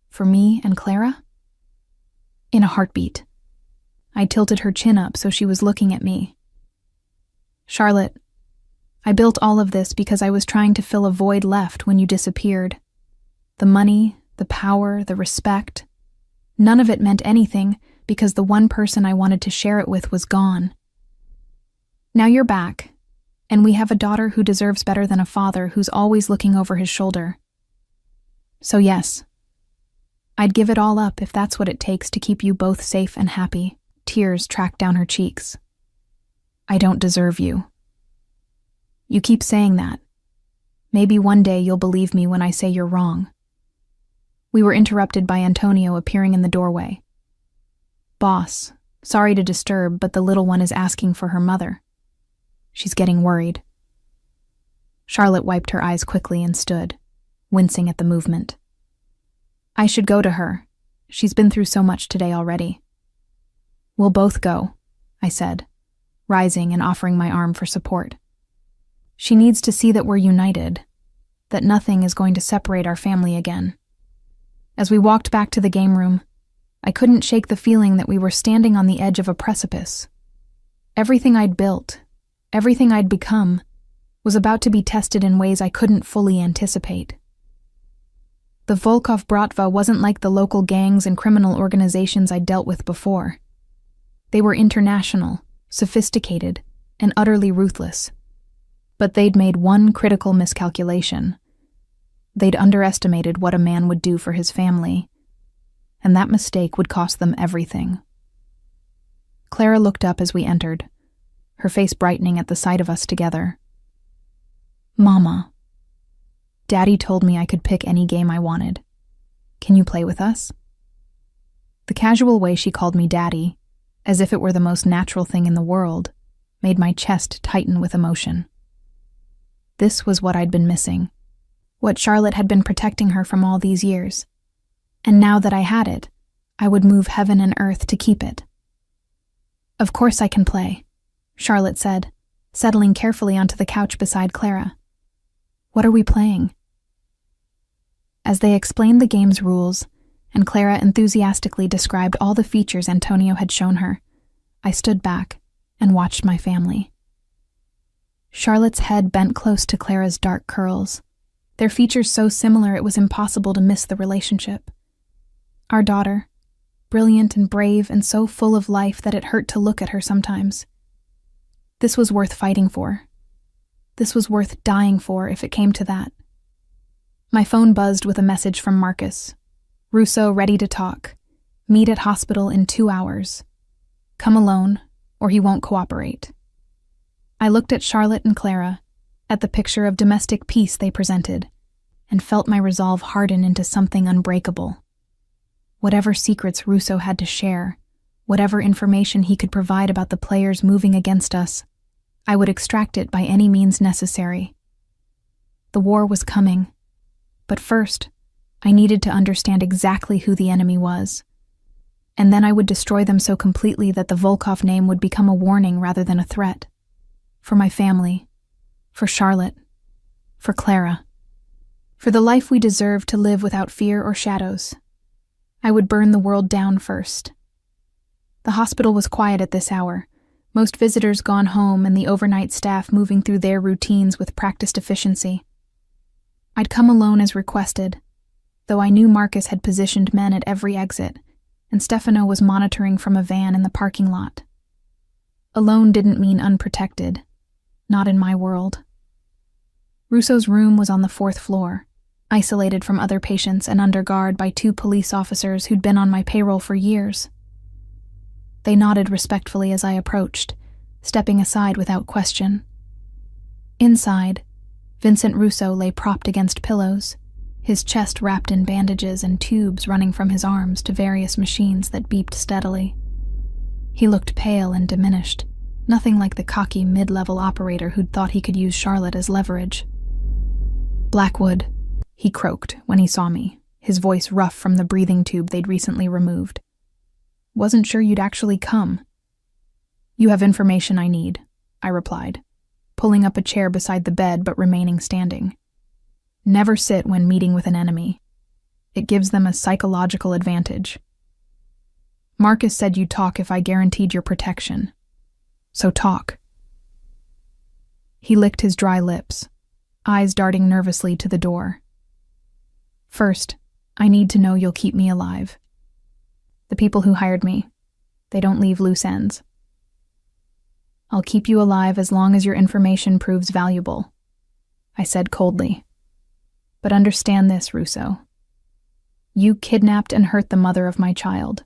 For me and Clara? In a heartbeat. I tilted her chin up so she was looking at me. Charlotte, I built all of this because I was trying to fill a void left when you disappeared. The money, the power, the respect. None of it meant anything because the one person I wanted to share it with was gone. Now you're back, and we have a daughter who deserves better than a father who's always looking over his shoulder. So yes, I'd give it all up if that's what it takes to keep you both safe and happy. Tears tracked down her cheeks. I don't deserve you. You keep saying that. Maybe one day you'll believe me when I say you're wrong. We were interrupted by Antonio appearing in the doorway. Boss, sorry to disturb, but the little one is asking for her mother. She's getting worried. Charlotte wiped her eyes quickly and stood, wincing at the movement. I should go to her. She's been through so much today already. We'll both go, I said, rising and offering my arm for support. She needs to see that we're united, that nothing is going to separate our family again. As we walked back to the game room, I couldn't shake the feeling that we were standing on the edge of a precipice. Everything I'd built, everything I'd become, was about to be tested in ways I couldn't fully anticipate. The Volkov Bratva wasn't like the local gangs and criminal organizations I'd dealt with before. They were international, sophisticated, and utterly ruthless. But they'd made one critical miscalculation. They'd underestimated what a man would do for his family, and that mistake would cost them everything. Clara looked up as we entered, her face brightening at the sight of us together. Mama, Daddy told me I could pick any game I wanted. Can you play with us? The casual way she called me Daddy, as if it were the most natural thing in the world, made my chest tighten with emotion. This was what I'd been missing, what Charlotte had been protecting her from all these years. And now that I had it, I would move heaven and earth to keep it. Of course I can play, Charlotte said, settling carefully onto the couch beside Clara. What are we playing? As they explained the game's rules, and Clara enthusiastically described all the features Antonio had shown her, I stood back and watched my family. Charlotte's head bent close to Clara's dark curls, their features so similar it was impossible to miss the relationship. Our daughter, brilliant and brave and so full of life that it hurt to look at her sometimes. This was worth fighting for. This was worth dying for if it came to that. My phone buzzed with a message from Marcus. Russo ready to talk. Meet at hospital in 2 hours. Come alone, or he won't cooperate. I looked at Charlotte and Clara, at the picture of domestic peace they presented, and felt my resolve harden into something unbreakable. Whatever secrets Russo had to share, whatever information he could provide about the players moving against us, I would extract it by any means necessary. The war was coming, but first, I needed to understand exactly who the enemy was. And then I would destroy them so completely that the Volkov name would become a warning rather than a threat. For my family, for Charlotte, for Clara, for the life we deserve to live without fear or shadows. I would burn the world down first. The hospital was quiet at this hour, most visitors gone home and the overnight staff moving through their routines with practiced efficiency. I'd come alone as requested, though I knew Marcus had positioned men at every exit, and Stefano was monitoring from a van in the parking lot. Alone didn't mean unprotected, not in my world. Russo's room was on the 4th floor, isolated from other patients and under guard by 2 police officers who'd been on my payroll for years. They nodded respectfully as I approached, stepping aside without question. Inside, Vincent Russo lay propped against pillows, his chest wrapped in bandages and tubes running from his arms to various machines that beeped steadily. He looked pale and diminished, nothing like the cocky mid-level operator who'd thought he could use Charlotte as leverage. "Blackwood," he croaked when he saw me, his voice rough from the breathing tube they'd recently removed. "Wasn't sure you'd actually come." "You have information I need," I replied. pulling up a chair beside the bed but remaining standing. Never sit when meeting with an enemy. It gives them a psychological advantage. Marcus said you'd talk if I guaranteed your protection. So talk. He licked his dry lips, eyes darting nervously to the door. First, I need to know you'll keep me alive. The people who hired me, they don't leave loose ends. I'll keep you alive as long as your information proves valuable, I said coldly. But understand this, Russo. You kidnapped and hurt the mother of my child.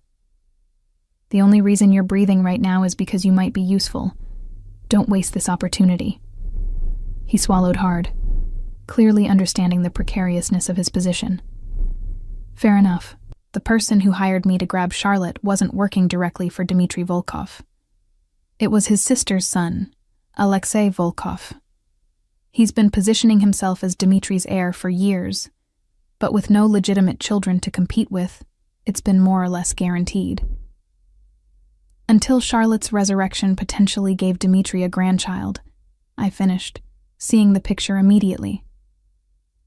The only reason you're breathing right now is because you might be useful. Don't waste this opportunity. He swallowed hard, clearly understanding the precariousness of his position. Fair enough. The person who hired me to grab Charlotte wasn't working directly for Dmitry Volkov. It was his sister's son, Alexei Volkov. He's been positioning himself as Dmitry's heir for years, but with no legitimate children to compete with, it's been more or less guaranteed. Until Charlotte's resurrection potentially gave Dmitry a grandchild, I finished, seeing the picture immediately.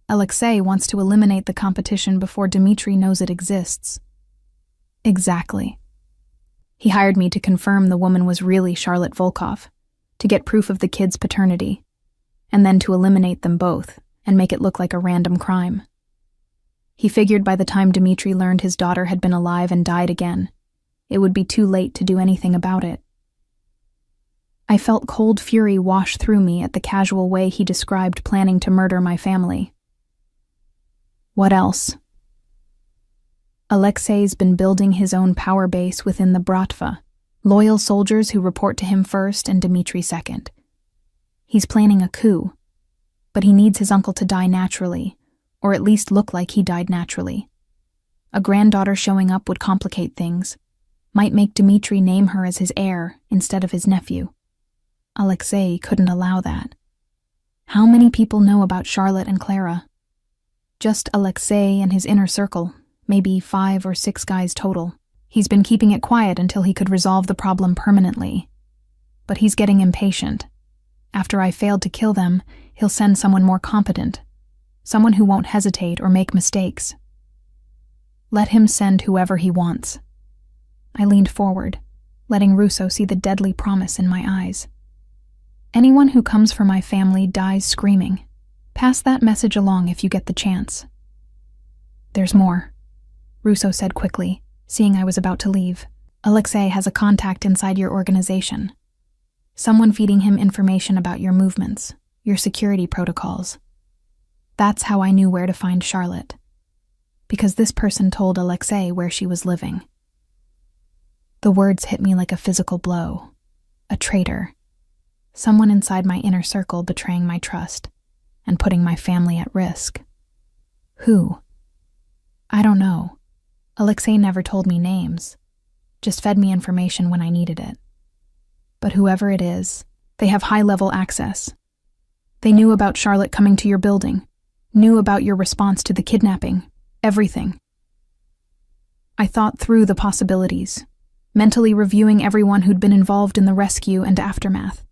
Alexei wants to eliminate the competition before Dmitry knows it exists. Exactly. He hired me to confirm the woman was really Charlotte Volkov, to get proof of the kid's paternity, and then to eliminate them both and make it look like a random crime. He figured by the time Dmitry learned his daughter had been alive and died again, it would be too late to do anything about it. I felt cold fury wash through me at the casual way he described planning to murder my family. What else? Alexei's been building his own power base within the Bratva, loyal soldiers who report to him first and Dmitry second. He's planning a coup, but he needs his uncle to die naturally, or at least look like he died naturally. A granddaughter showing up would complicate things, might make Dmitry name her as his heir instead of his nephew. Alexei couldn't allow that. How many people know about Charlotte and Clara? Just Alexei and his inner circle, maybe 5 or 6 guys total. He's been keeping it quiet until he could resolve the problem permanently. But he's getting impatient. After I failed to kill them, he'll send someone more competent, someone who won't hesitate or make mistakes. Let him send whoever he wants. I leaned forward, letting Russo see the deadly promise in my eyes. Anyone who comes for my family dies screaming. Pass that message along if you get the chance. There's more, Russo said quickly, seeing I was about to leave. Alexei has a contact inside your organization. Someone feeding him information about your movements, your security protocols. That's how I knew where to find Charlotte. Because this person told Alexei where she was living. The words hit me like a physical blow. A traitor. Someone inside my inner circle betraying my trust and putting my family at risk. Who? I don't know. Alexei never told me names, just fed me information when I needed it. But whoever it is, they have high-level access. They knew about Charlotte coming to your building, knew about your response to the kidnapping, everything. I thought through the possibilities, mentally reviewing everyone who'd been involved in the rescue and aftermath.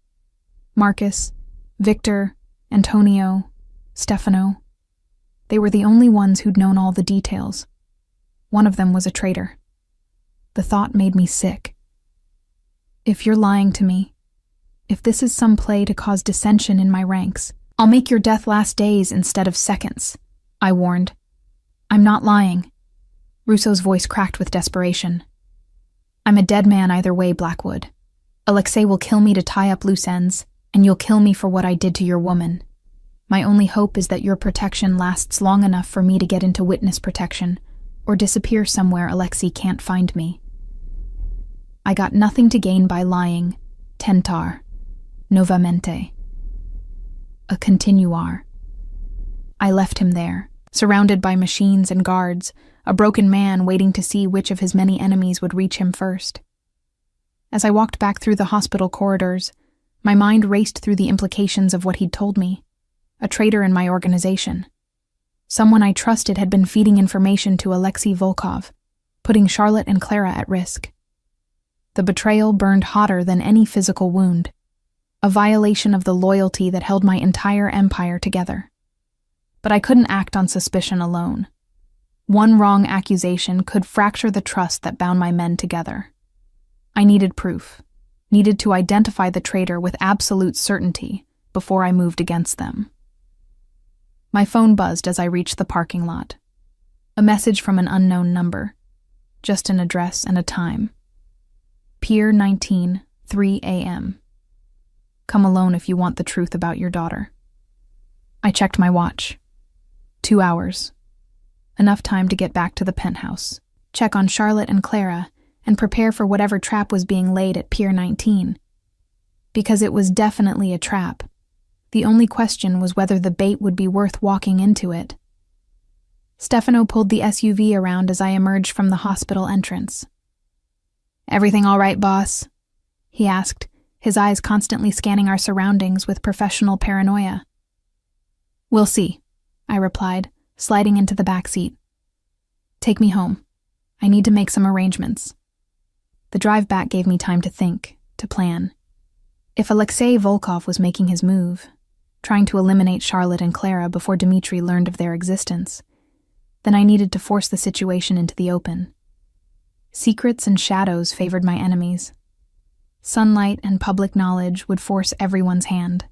Marcus, Victor, Antonio, Stefano. They were the only ones who'd known all the details. One of them was a traitor. The thought made me sick. If you're lying to me, if this is some play to cause dissension in my ranks, I'll make your death last days instead of seconds, I warned. I'm not lying. Russo's voice cracked with desperation. I'm a dead man either way, Blackwood. Alexei will kill me to tie up loose ends, and you'll kill me for what I did to your woman. My only hope is that your protection lasts long enough for me to get into witness protection, or disappear somewhere Alexei can't find me. I got nothing to gain by lying. Tentar. Novamente. A continuar. I left him there, surrounded by machines and guards, a broken man waiting to see which of his many enemies would reach him first. As I walked back through the hospital corridors, my mind raced through the implications of what he'd told me. A traitor in my organization. Someone I trusted had been feeding information to Alexei Volkov, putting Charlotte and Clara at risk. The betrayal burned hotter than any physical wound. a violation of the loyalty that held my entire empire together. But I couldn't act on suspicion alone. One wrong accusation could fracture the trust that bound my men together. I needed proof, needed to identify the traitor with absolute certainty before I moved against them. My phone buzzed as I reached the parking lot. A message from an unknown number, just an address and a time. Pier 19, 3 a.m. Come alone if you want the truth about your daughter. I checked my watch. 2 hours. Enough time to get back to the penthouse, check on Charlotte and Clara, and prepare for whatever trap was being laid at Pier 19. Because it was definitely a trap. The only question was whether the bait would be worth walking into it. Stefano pulled the SUV around as I emerged from the hospital entrance. "Everything all right, boss?" he asked, his eyes constantly scanning our surroundings with professional paranoia. "We'll see," I replied, sliding into the back seat. "Take me home. I need to make some arrangements." The drive back gave me time to think, to plan. If Alexei Volkov was making his move, trying to eliminate Charlotte and Clara before Dmitri learned of their existence, then I needed to force the situation into the open. Secrets and shadows favored my enemies. Sunlight and public knowledge would force everyone's hand.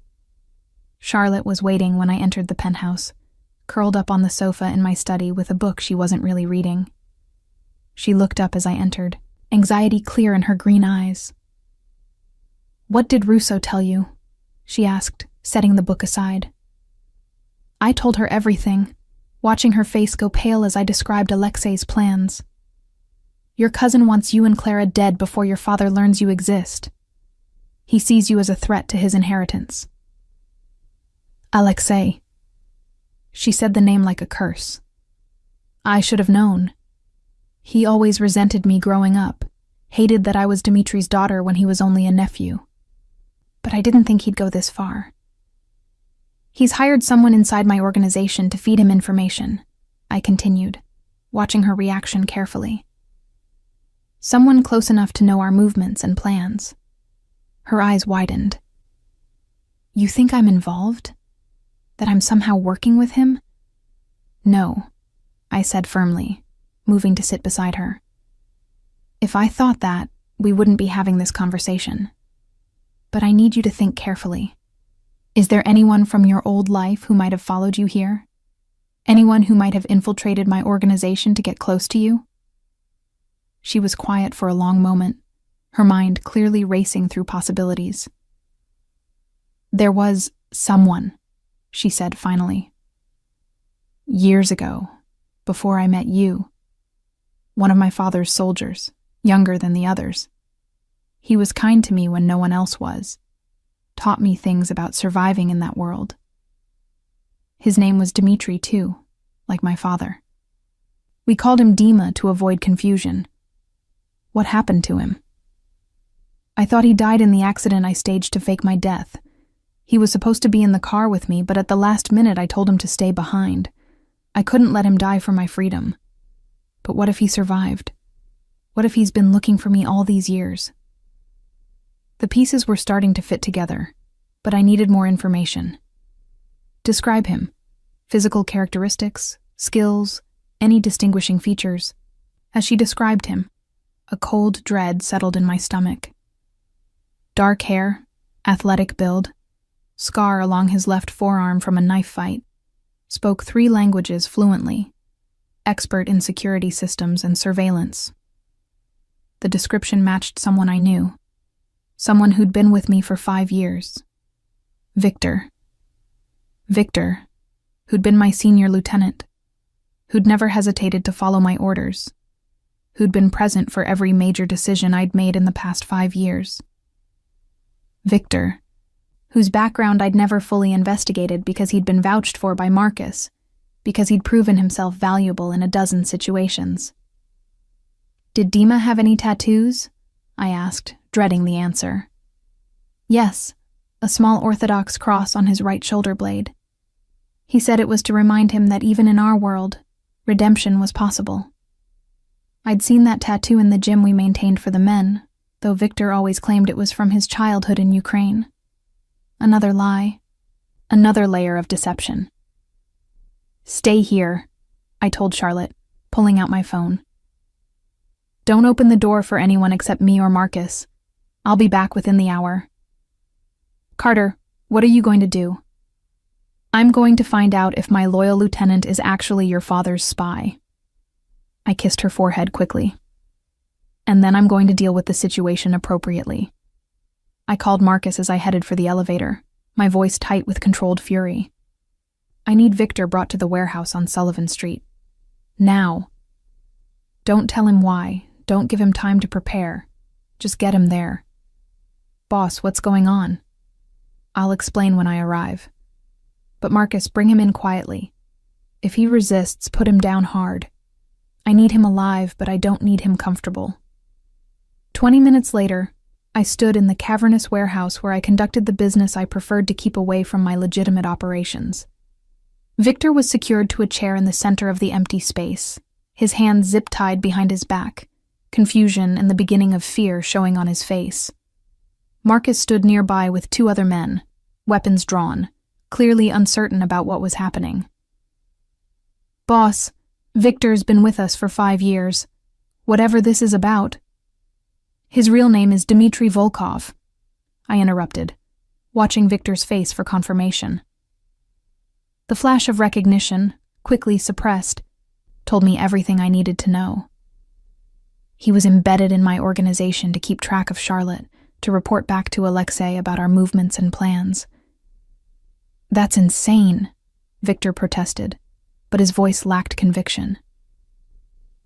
Charlotte was waiting when I entered the penthouse, curled up on the sofa in my study with a book she wasn't really reading. She looked up as I entered, anxiety clear in her green eyes. "What did Russo tell you?" she asked, setting the book aside. I told her everything, watching her face go pale as I described Alexei's plans. "Your cousin wants you and Clara dead before your father learns you exist. He sees you as a threat to his inheritance." Alexei. She said the name like a curse. I should have known. He always resented me growing up, hated that I was Dmitri's daughter when he was only a nephew. But I didn't think he'd go this far. "He's hired someone inside my organization to feed him information," I continued, watching her reaction carefully. "Someone close enough to know our movements and plans." Her eyes widened. "You think I'm involved? That I'm somehow working with him?" "No," I said firmly, moving to sit beside her. "If I thought that, we wouldn't be having this conversation. But I need you to think carefully. Is there anyone from your old life who might have followed you here? Anyone who might have infiltrated my organization to get close to you?" She was quiet for a long moment, her mind clearly racing through possibilities. "There was someone," she said finally. "Years ago, before I met you. One of my father's soldiers, younger than the others. He was kind to me when no one else was, taught me things about surviving in that world. His name was Dmitri too, like my father. We called him Dima to avoid confusion. What happened to him? I thought he died in the accident I staged to fake my death. He was supposed to be in the car with me, but at the last minute I told him to stay behind. I couldn't let him die for my freedom. But what if he survived? What if he's been looking for me all these years?" The pieces were starting to fit together, but I needed more information. "Describe him. Physical characteristics, skills, any distinguishing features." As she described him, a cold dread settled in my stomach. Dark hair, athletic build, scar along his left forearm from a knife fight, spoke 3 languages fluently, expert in security systems and surveillance. The description matched someone I knew, someone who'd been with me for 5 years. Victor. Victor, who'd been my senior lieutenant, who'd never hesitated to follow my orders, who'd been present for every major decision I'd made in the past 5 years. Victor, whose background I'd never fully investigated because he'd been vouched for by Marcus, because he'd proven himself valuable in a dozen situations. "Did Dima have any tattoos?" I asked, dreading the answer. "Yes, a small Orthodox cross on his right shoulder blade. He said it was to remind him that even in our world, redemption was possible." I'd seen that tattoo in the gym we maintained for the men, though Victor always claimed it was from his childhood in Ukraine. Another lie. Another layer of deception. "Stay here," I told Charlotte, pulling out my phone. "Don't open the door for anyone except me or Marcus. I'll be back within the hour." "Carter, what are you going to do?" "I'm going to find out if my loyal lieutenant is actually your father's spy." I kissed her forehead quickly. "And then I'm going to deal with the situation appropriately." I called Marcus as I headed for the elevator, my voice tight with controlled fury. "I need Victor brought to the warehouse on Sullivan Street. Now. Don't tell him why. Don't give him time to prepare. Just get him there." "Boss, what's going on?" "I'll explain when I arrive. But Marcus, bring him in quietly. If he resists, put him down hard. I need him alive, but I don't need him comfortable." 20 minutes later, I stood in the cavernous warehouse where I conducted the business I preferred to keep away from my legitimate operations. Victor was secured to a chair in the center of the empty space, his hands zip-tied behind his back, confusion and the beginning of fear showing on his face. Marcus stood nearby with 2 other men, weapons drawn, clearly uncertain about what was happening. "Boss, Victor's been with us for 5 years. Whatever this is about." "His real name is Dmitry Volkov," I interrupted, watching Victor's face for confirmation. The flash of recognition, quickly suppressed, told me everything I needed to know. He was embedded in my organization to keep track of Charlotte, to report back to Alexei about our movements and plans. "That's insane," Victor protested, but his voice lacked conviction.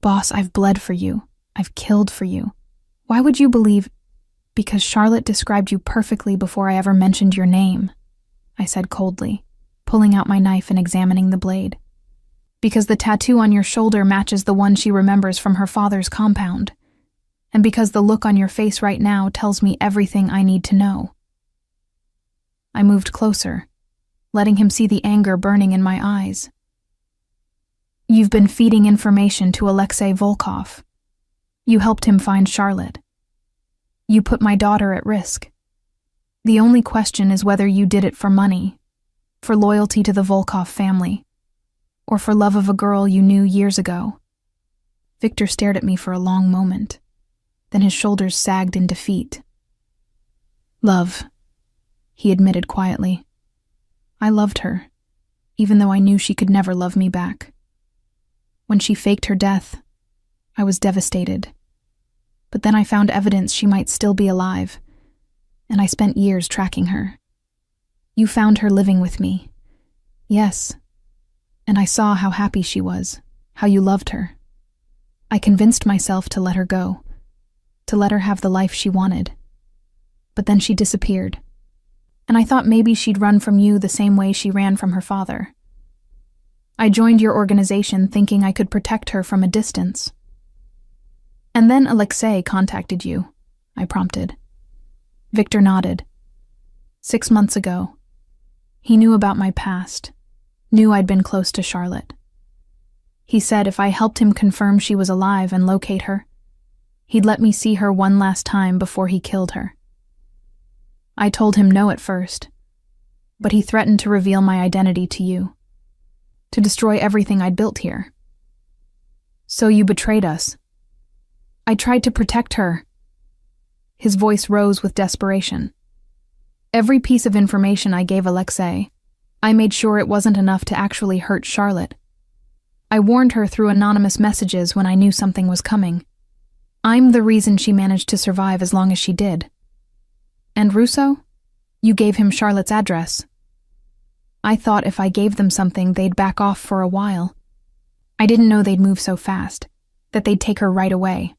"Boss, I've bled for you. I've killed for you. Why would you believe—" "Because Charlotte described you perfectly before I ever mentioned your name," I said coldly, pulling out my knife and examining the blade. "Because the tattoo on your shoulder matches the one she remembers from her father's compound. And because the look on your face right now tells me everything I need to know." I moved closer, letting him see the anger burning in my eyes. "You've been feeding information to Alexei Volkov. You helped him find Charlotte. You put my daughter at risk. The only question is whether you did it for money, for loyalty to the Volkov family, or for love of a girl you knew years ago." Victor stared at me for a long moment. Then his shoulders sagged in defeat. "Love," he admitted quietly. "I loved her, even though I knew she could never love me back. When she faked her death, I was devastated. But then I found evidence she might still be alive, and I spent years tracking her. You found her living with me. Yes. And I saw how happy she was, how you loved her. I convinced myself to let her go, to let her have the life she wanted. But then she disappeared, and I thought maybe she'd run from you the same way she ran from her father. I joined your organization thinking I could protect her from a distance." "And then Alexei contacted you," I prompted. Victor nodded. 6 months ago. He knew about my past, knew I'd been close to Charlotte. He said if I helped him confirm she was alive and locate her, he'd let me see her one last time before he killed her. I told him no at first, but he threatened to reveal my identity to you, to destroy everything I'd built here. So you betrayed us. I tried to protect her." His voice rose with desperation. "Every piece of information I gave Alexei, I made sure it wasn't enough to actually hurt Charlotte. I warned her through anonymous messages when I knew something was coming. I'm the reason she managed to survive as long as she did. And Russo? You gave him Charlotte's address. I thought if I gave them something, they'd back off for a while. I didn't know they'd move so fast, that they'd take her right away.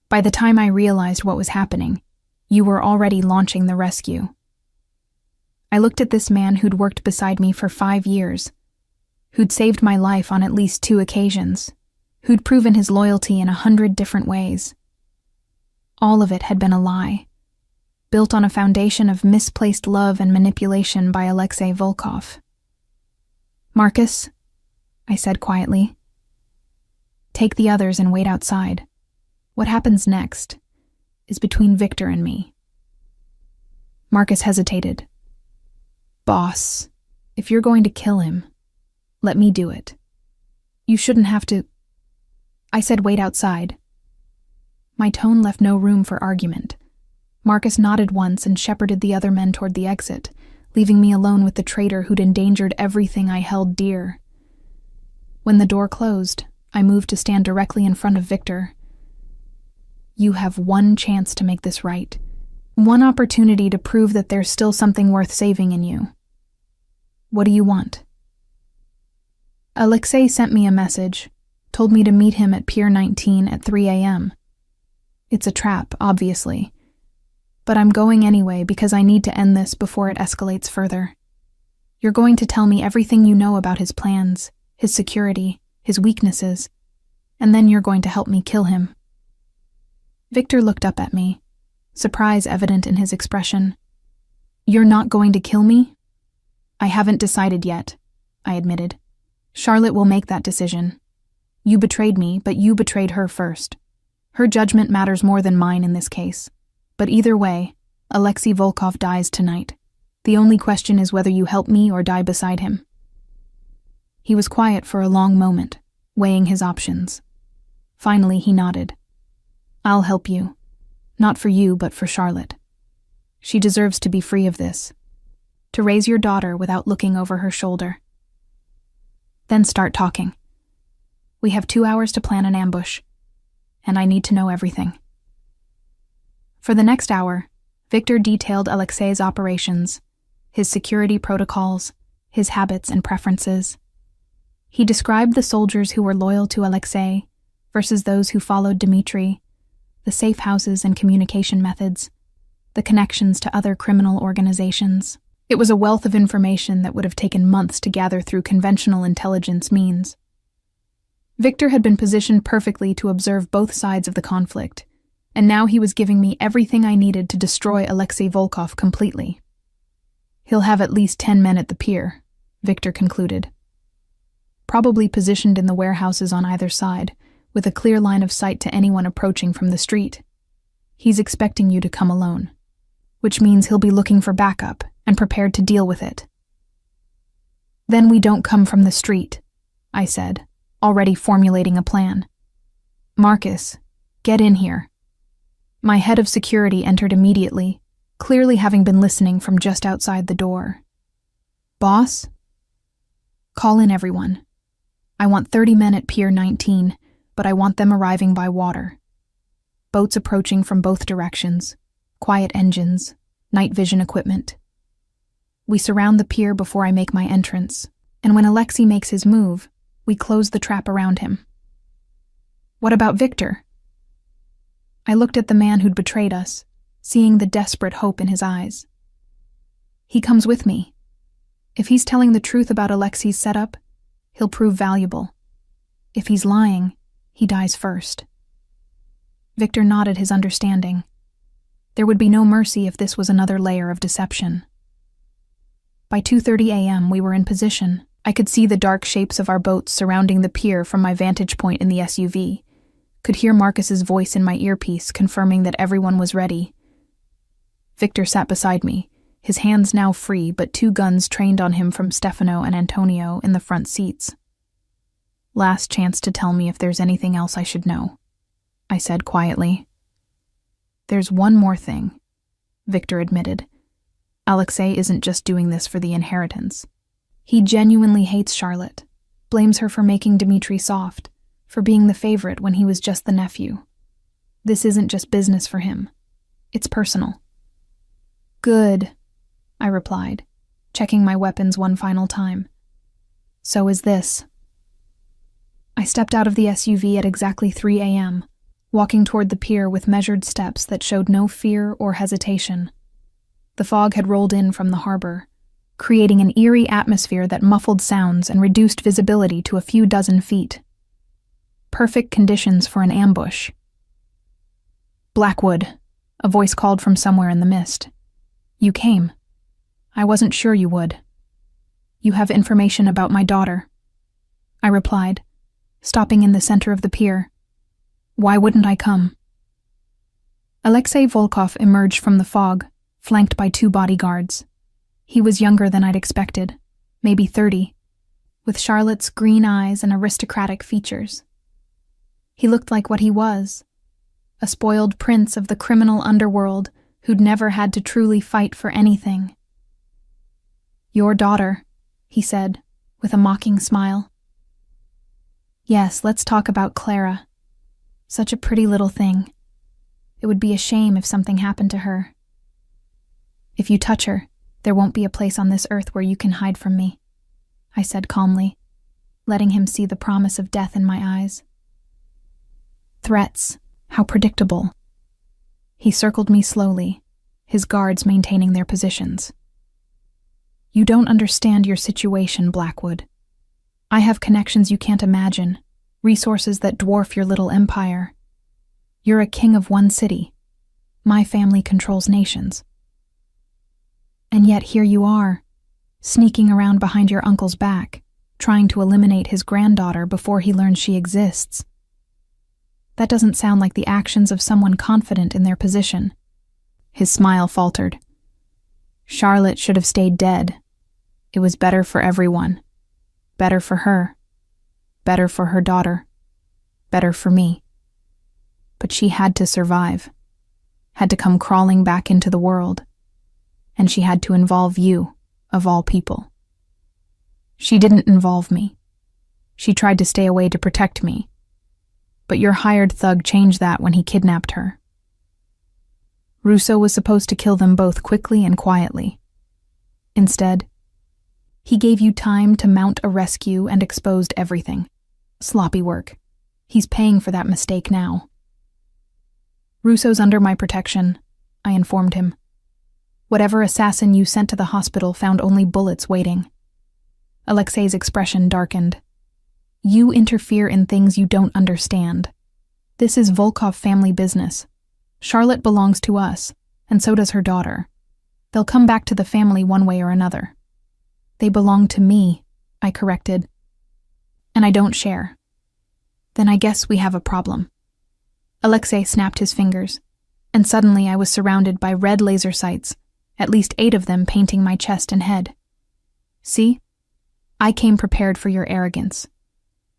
By the time I realized what was happening, you were already launching the rescue." I looked at this man who'd worked beside me for 5 years, who'd saved my life on at least 2 occasions, who'd proven his loyalty in 100 different ways. All of it had been a lie, built on a foundation of misplaced love and manipulation by Alexei Volkov. "Marcus," I said quietly, "take the others and wait outside. What happens next is between Victor and me." Marcus hesitated, Boss, if you're going to kill him, let me do it. You shouldn't have to. I said wait outside. My tone left no room for argument. Marcus nodded once and shepherded the other men toward the exit, leaving me alone with the traitor who'd endangered everything I held dear. When the door closed, I moved to stand directly in front of Victor. You have one chance to make this right. One opportunity to prove that there's still something worth saving in you. What do you want? Alexei sent me a message, told me to meet him at Pier 19 at 3 a.m. It's a trap, obviously. But I'm going anyway because I need to end this before it escalates further. You're going to tell me everything you know about his plans, his security, his weaknesses, and then you're going to help me kill him. Victor looked up at me, surprise evident in his expression. You're not going to kill me? I haven't decided yet, I admitted. Charlotte will make that decision. You betrayed me, but you betrayed her first. Her judgment matters more than mine in this case. But either way, Alexei Volkov dies tonight. The only question is whether you help me or die beside him. He was quiet for a long moment, weighing his options. Finally, he nodded. I'll help you. Not for you, but for Charlotte. She deserves to be free of this. To raise your daughter without looking over her shoulder. Then start talking. We have 2 hours to plan an ambush, and I need to know everything. For the next hour, Victor detailed Alexei's operations, his security protocols, his habits and preferences. He described the soldiers who were loyal to Alexei versus those who followed Dmitri, the safe houses and communication methods, the connections to other criminal organizations. It was a wealth of information that would have taken months to gather through conventional intelligence means. Victor had been positioned perfectly to observe both sides of the conflict, and now he was giving me everything I needed to destroy Alexei Volkov completely. He'll have at least 10 men at the pier, Victor concluded. Probably positioned in the warehouses on either side, with a clear line of sight to anyone approaching from the street. He's expecting you to come alone, which means he'll be looking for backup and prepared to deal with it. Then we don't come from the street, I said, already formulating a plan. Marcus, get in here. My head of security entered immediately, clearly having been listening from just outside the door. Boss? Call in everyone. I want 30 men at Pier 19, but I want them arriving by water. Boats approaching from both directions, quiet engines, night vision equipment. We surround the pier before I make my entrance, and when Alexei makes his move, we close the trap around him. What about Victor? I looked at the man who'd betrayed us, seeing the desperate hope in his eyes. He comes with me. If he's telling the truth about Alexei's setup, he'll prove valuable. If he's lying, he dies first. Victor nodded his understanding. There would be no mercy if this was another layer of deception. By 2:30 a.m. we were in position. I could see the dark shapes of our boats surrounding the pier from my vantage point in the SUV. Could hear Marcus's voice in my earpiece confirming that everyone was ready. Victor sat beside me, his hands now free but 2 guns trained on him from Stefano and Antonio in the front seats. Last chance to tell me if there's anything else I should know, I said quietly. There's one more thing, Victor admitted. Alexei isn't just doing this for the inheritance. He genuinely hates Charlotte, blames her for making Dmitri soft, for being the favorite when he was just the nephew. This isn't just business for him. It's personal. Good, I replied, checking my weapons one final time. So is this. I stepped out of the SUV at exactly 3 a.m., walking toward the pier with measured steps that showed no fear or hesitation. The fog had rolled in from the harbor, creating an eerie atmosphere that muffled sounds and reduced visibility to a few dozen feet. Perfect conditions for an ambush. Blackwood, a voice called from somewhere in the mist. You came. I wasn't sure you would. You have information about my daughter, I replied, stopping in the center of the pier. Why wouldn't I come? Alexei Volkov emerged from the fog, flanked by 2 bodyguards. He was younger than I'd expected, maybe 30, with Charlotte's green eyes and aristocratic features. He looked like what he was, a spoiled prince of the criminal underworld who'd never had to truly fight for anything. "Your daughter," he said, with a mocking smile. "Yes, let's talk about Clara. Such a pretty little thing. It would be a shame if something happened to her. If you touch her, there won't be a place on this earth where you can hide from me," I said calmly, letting him see the promise of death in my eyes. Threats, how predictable. He circled me slowly, his guards maintaining their positions. "You don't understand your situation, Blackwood. I have connections you can't imagine, resources that dwarf your little empire. You're a king of one city. My family controls nations. And yet here you are, sneaking around behind your uncle's back, trying to eliminate his granddaughter before he learns she exists. That doesn't sound like the actions of someone confident in their position." His smile faltered. "Charlotte should have stayed dead. It was better for everyone. Better for her. Better for her daughter. Better for me. But she had to survive. Had to come crawling back into the world. And she had to involve you, of all people. She didn't involve me. She tried to stay away to protect me. But your hired thug changed that when he kidnapped her. Russo was supposed to kill them both quickly and quietly. Instead, he gave you time to mount a rescue and exposed everything. Sloppy work. He's paying for that mistake now." "Russo's under my protection," I informed him. "Whatever assassin you sent to the hospital found only bullets waiting." Alexei's expression darkened. "You interfere in things you don't understand. This is Volkov family business. Charlotte belongs to us, and so does her daughter. They'll come back to the family one way or another." "They belong to me," I corrected. "And I don't share." "Then I guess we have a problem." Alexei snapped his fingers, and suddenly I was surrounded by red laser sights, at least 8 of them painting my chest and head. "See? I came prepared for your arrogance.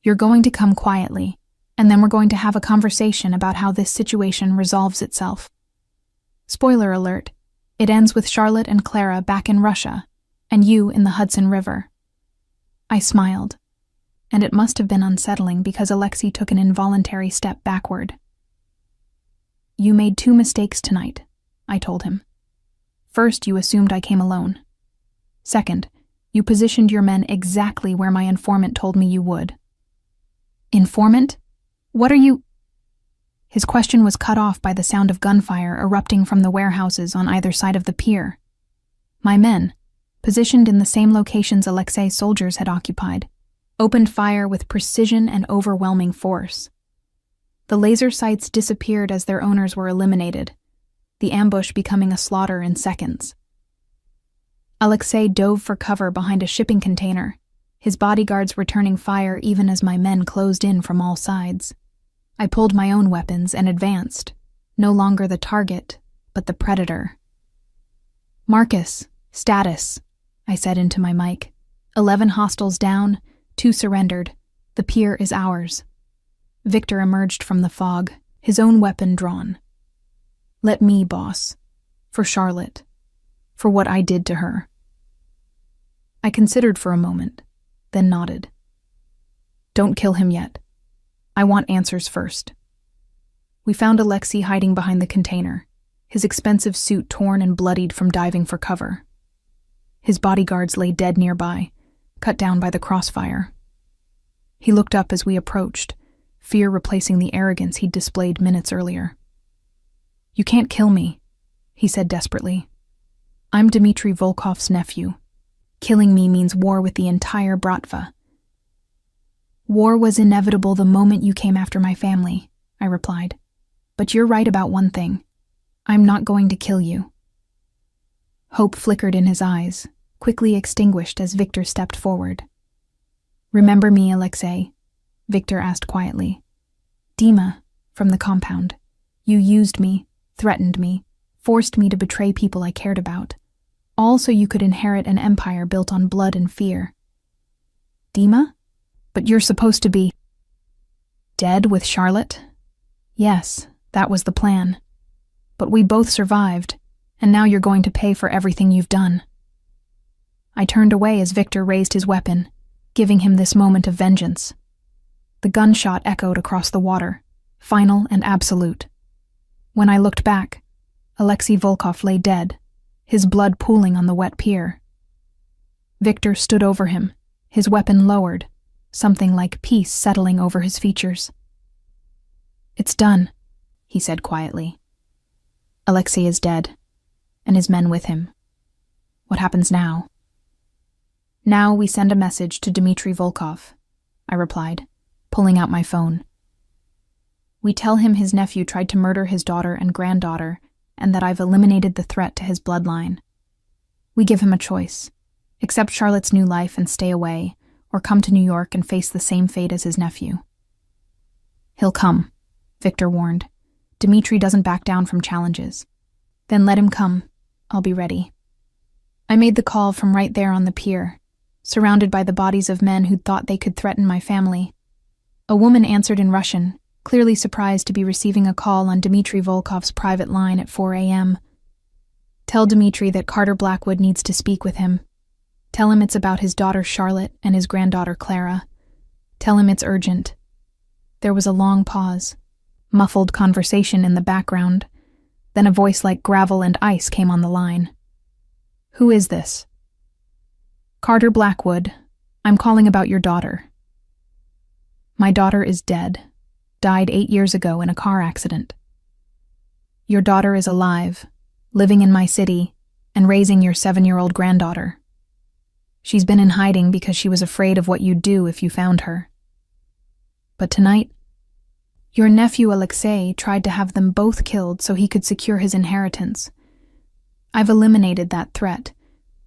You're going to come quietly, and then we're going to have a conversation about how this situation resolves itself. Spoiler alert, it ends with Charlotte and Clara back in Russia, and you in the Hudson River." I smiled, and it must have been unsettling because Alexei took an involuntary step backward. "You made 2 mistakes tonight," I told him. "First, you assumed I came alone. Second, you positioned your men exactly where my informant told me you would." "Informant? What are you—" His question was cut off by the sound of gunfire erupting from the warehouses on either side of the pier. My men, positioned in the same locations Alexei's soldiers had occupied, opened fire with precision and overwhelming force. The laser sights disappeared as their owners were eliminated, the ambush becoming a slaughter in seconds. Alexei dove for cover behind a shipping container, his bodyguards returning fire even as my men closed in from all sides. I pulled my own weapons and advanced, no longer the target, but the predator. "Marcus, status," I said into my mic. 11 hostiles down, 2 surrendered. The pier is ours." Victor emerged from the fog, his own weapon drawn. "Let me, boss. For Charlotte. For what I did to her." I considered for a moment, then nodded. "Don't kill him yet. I want answers first." We found Alexei hiding behind the container, his expensive suit torn and bloodied from diving for cover. His bodyguards lay dead nearby, cut down by the crossfire. He looked up as we approached, fear replacing the arrogance he'd displayed minutes earlier. "You can't kill me," he said desperately. "I'm Dmitry Volkov's nephew. Killing me means war with the entire Bratva." "War was inevitable the moment you came after my family," I replied. "But you're right about one thing. I'm not going to kill you." Hope flickered in his eyes, quickly extinguished as Victor stepped forward. "Remember me, Alexei?" Victor asked quietly. "Dima, from the compound. You used me, threatened me, forced me to betray people I cared about. All so you could inherit an empire built on blood and fear. Dima? But you're supposed to be dead with Charlotte? Yes, that was the plan. But we both survived, and now you're going to pay for everything you've done. I turned away as Victor raised his weapon, giving him this moment of vengeance. The gunshot echoed across the water, final and absolute. When I looked back, Alexei Volkov lay dead, his blood pooling on the wet pier. Victor stood over him, his weapon lowered, something like peace settling over his features. "It's done," he said quietly. "Alexei is dead, and his men with him. What happens now?" "Now we send a message to Dmitry Volkov," I replied, pulling out my phone. "We tell him his nephew tried to murder his daughter and granddaughter, and that I've eliminated the threat to his bloodline. We give him a choice: accept Charlotte's new life and stay away, or come to New York and face the same fate as his nephew." "He'll come," Victor warned. "Dmitry doesn't back down from challenges." "Then let him come. I'll be ready." I made the call from right there on the pier, surrounded by the bodies of men who'd thought they could threaten my family. A woman answered in Russian, clearly surprised to be receiving a call on Dmitry Volkov's private line at 4 a.m. "Tell Dmitry that Carter Blackwood needs to speak with him. Tell him it's about his daughter Charlotte and his granddaughter Clara. Tell him it's urgent." There was a long pause, muffled conversation in the background. Then a voice like gravel and ice came on the line. "Who is this?" "Carter Blackwood. I'm calling about your daughter." "My daughter is dead. Died 8 years ago in a car accident." "Your daughter is alive, living in my city, and raising your 7-year-old granddaughter. She's been in hiding because she was afraid of what you'd do if you found her. But tonight, your nephew Alexei tried to have them both killed so he could secure his inheritance. I've eliminated that threat,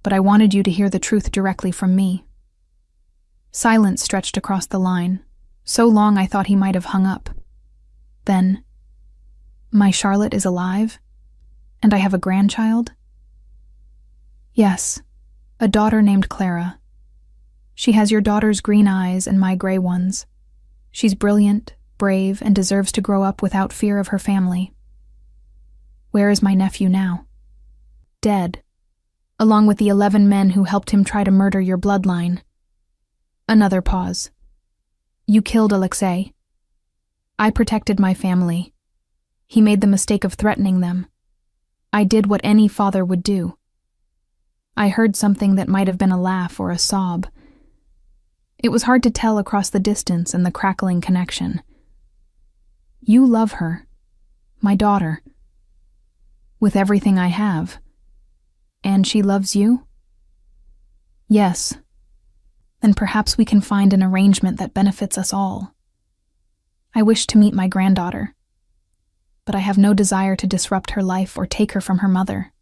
but I wanted you to hear the truth directly from me." Silence stretched across the line, so long I thought he might have hung up. Then, "My Charlotte is alive? And I have a grandchild?" "Yes, a daughter named Clara. She has your daughter's green eyes and my gray ones. She's brilliant, brave, and deserves to grow up without fear of her family." "Where is my nephew now?" "Dead, along with the 11 men who helped him try to murder your bloodline." Another pause. "You killed Alexei. I protected my family. He made the mistake of threatening them. I did what any father would do. I heard something that might have been a laugh or a sob. It was hard to tell across the distance and the crackling connection. You love her, my daughter, with everything I have. And she loves you?" "Yes. Then perhaps we can find an arrangement that benefits us all. I wish to meet my granddaughter, but I have no desire to disrupt her life or take her from her mother.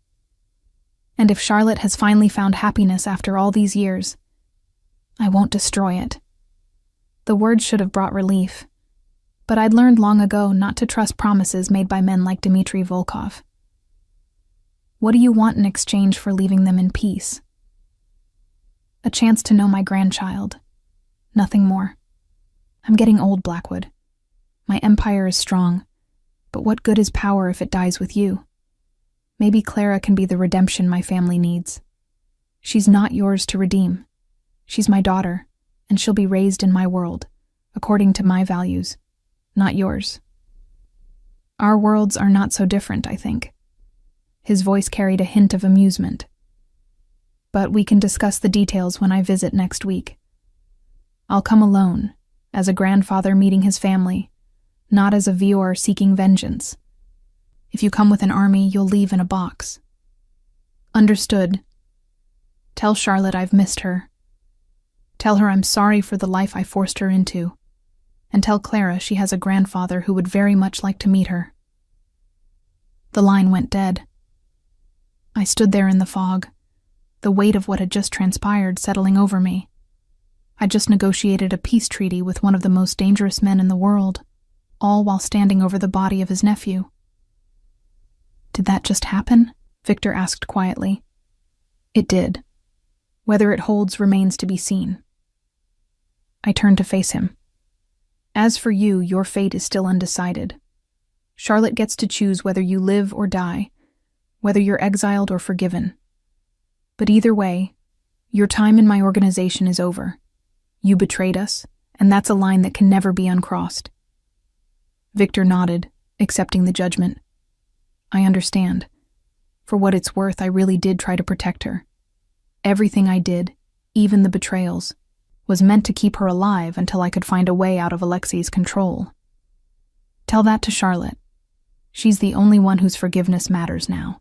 And if Charlotte has finally found happiness after all these years, I won't destroy it." The words should have brought relief, but I'd learned long ago not to trust promises made by men like Dmitry Volkov. "What do you want in exchange for leaving them in peace?" "A chance to know my grandchild. Nothing more. I'm getting old, Blackwood. My empire is strong, but what good is power if it dies with you? Maybe Clara can be the redemption my family needs. She's not yours to redeem. She's my daughter, and she'll be raised in my world, according to my values, not yours. Our worlds are not so different, I think." His voice carried a hint of amusement. "But we can discuss the details when I visit next week. I'll come alone, as a grandfather meeting his family, not as a viewer seeking vengeance. If you come with an army, you'll leave in a box." "Understood. Tell Charlotte I've missed her. Tell her I'm sorry for the life I forced her into. And tell Clara she has a grandfather who would very much like to meet her." The line went dead. I stood there in the fog, the weight of what had just transpired settling over me. I just negotiated a peace treaty with one of the most dangerous men in the world, all while standing over the body of his nephew. "Did that just happen?" Victor asked quietly. It did. Whether it holds remains to be seen. I turned to face him. As for you, your fate is still undecided. Charlotte gets to choose whether you live or die, whether you're exiled or forgiven. But either way, your time in my organization is over. You betrayed us, and that's a line that can never be uncrossed. Victor nodded, accepting the judgment. I understand. For what it's worth, I really did try to protect her. Everything I did, even the betrayals, was meant to keep her alive until I could find a way out of Alexei's control. Tell that to Charlotte. She's the only one whose forgiveness matters now.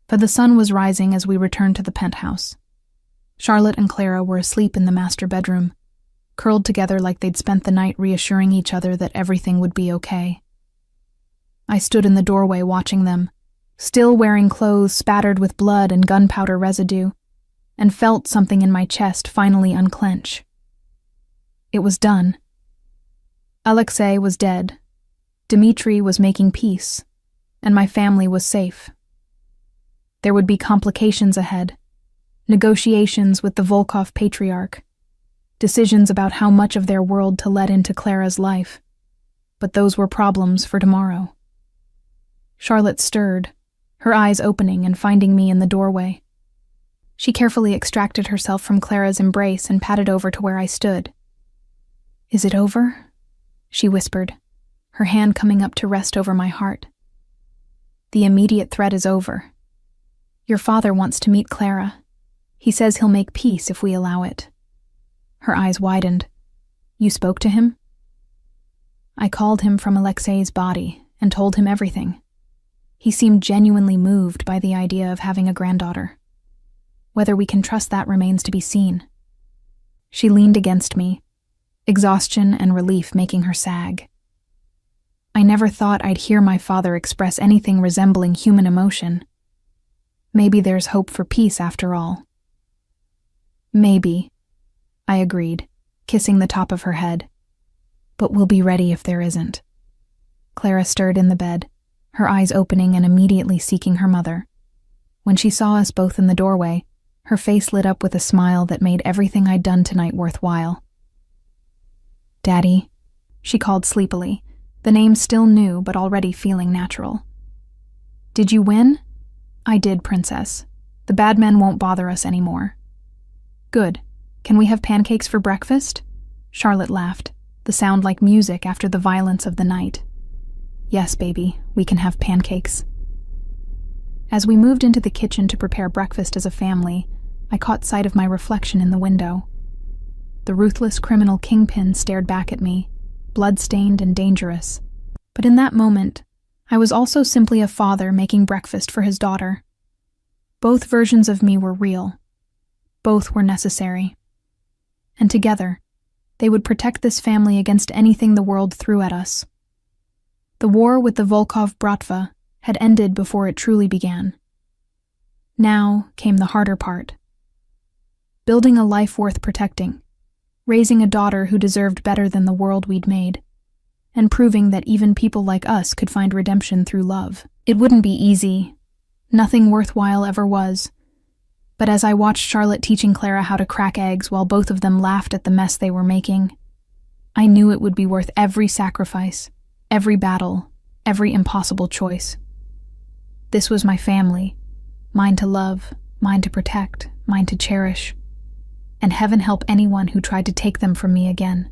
But the sun was rising as we returned to the penthouse. Charlotte and Clara were asleep in the master bedroom, curled together like they'd spent the night reassuring each other that everything would be okay. I stood in the doorway watching them, still wearing clothes spattered with blood and gunpowder residue, and felt something in my chest finally unclench. It was done. Alexei was dead. Dmitri was making peace, and my family was safe. There would be complications ahead, negotiations with the Volkov patriarch, decisions about how much of their world to let into Clara's life, but those were problems for tomorrow. Charlotte stirred, her eyes opening and finding me in the doorway. She carefully extracted herself from Clara's embrace and padded over to where I stood. "Is it over?" she whispered, her hand coming up to rest over my heart. "The immediate threat is over. Your father wants to meet Clara. He says he'll make peace if we allow it." Her eyes widened. "You spoke to him?" I called him from Alexei's body and told him everything. He seemed genuinely moved by the idea of having a granddaughter. Whether we can trust that remains to be seen. She leaned against me, exhaustion and relief making her sag. I never thought I'd hear my father express anything resembling human emotion. Maybe there's hope for peace after all. "Maybe," I agreed, kissing the top of her head. "But we'll be ready if there isn't." Clara stirred in the bed, her eyes opening and immediately seeking her mother. When she saw us both in the doorway, her face lit up with a smile that made everything I'd done tonight worthwhile. "Daddy," she called sleepily, the name still new but already feeling natural. "Did you win?" "I did, Princess. The bad men won't bother us anymore." "Good. Can we have pancakes for breakfast?" Charlotte laughed, the sound like music after the violence of the night. "Yes, baby, we can have pancakes." As we moved into the kitchen to prepare breakfast as a family, I caught sight of my reflection in the window. The ruthless criminal kingpin stared back at me, blood-stained and dangerous. But in that moment, I was also simply a father making breakfast for his daughter. Both versions of me were real. Both were necessary. And together, they would protect this family against anything the world threw at us. The war with the Volkov Bratva had ended before it truly began. Now came the harder part. Building a life worth protecting, raising a daughter who deserved better than the world we'd made, and proving that even people like us could find redemption through love. It wouldn't be easy. Nothing worthwhile ever was. But as I watched Charlotte teaching Clara how to crack eggs while both of them laughed at the mess they were making, I knew it would be worth every sacrifice, every battle, every impossible choice. This was my family, mine to love, mine to protect, mine to cherish. And heaven help anyone who tried to take them from me again.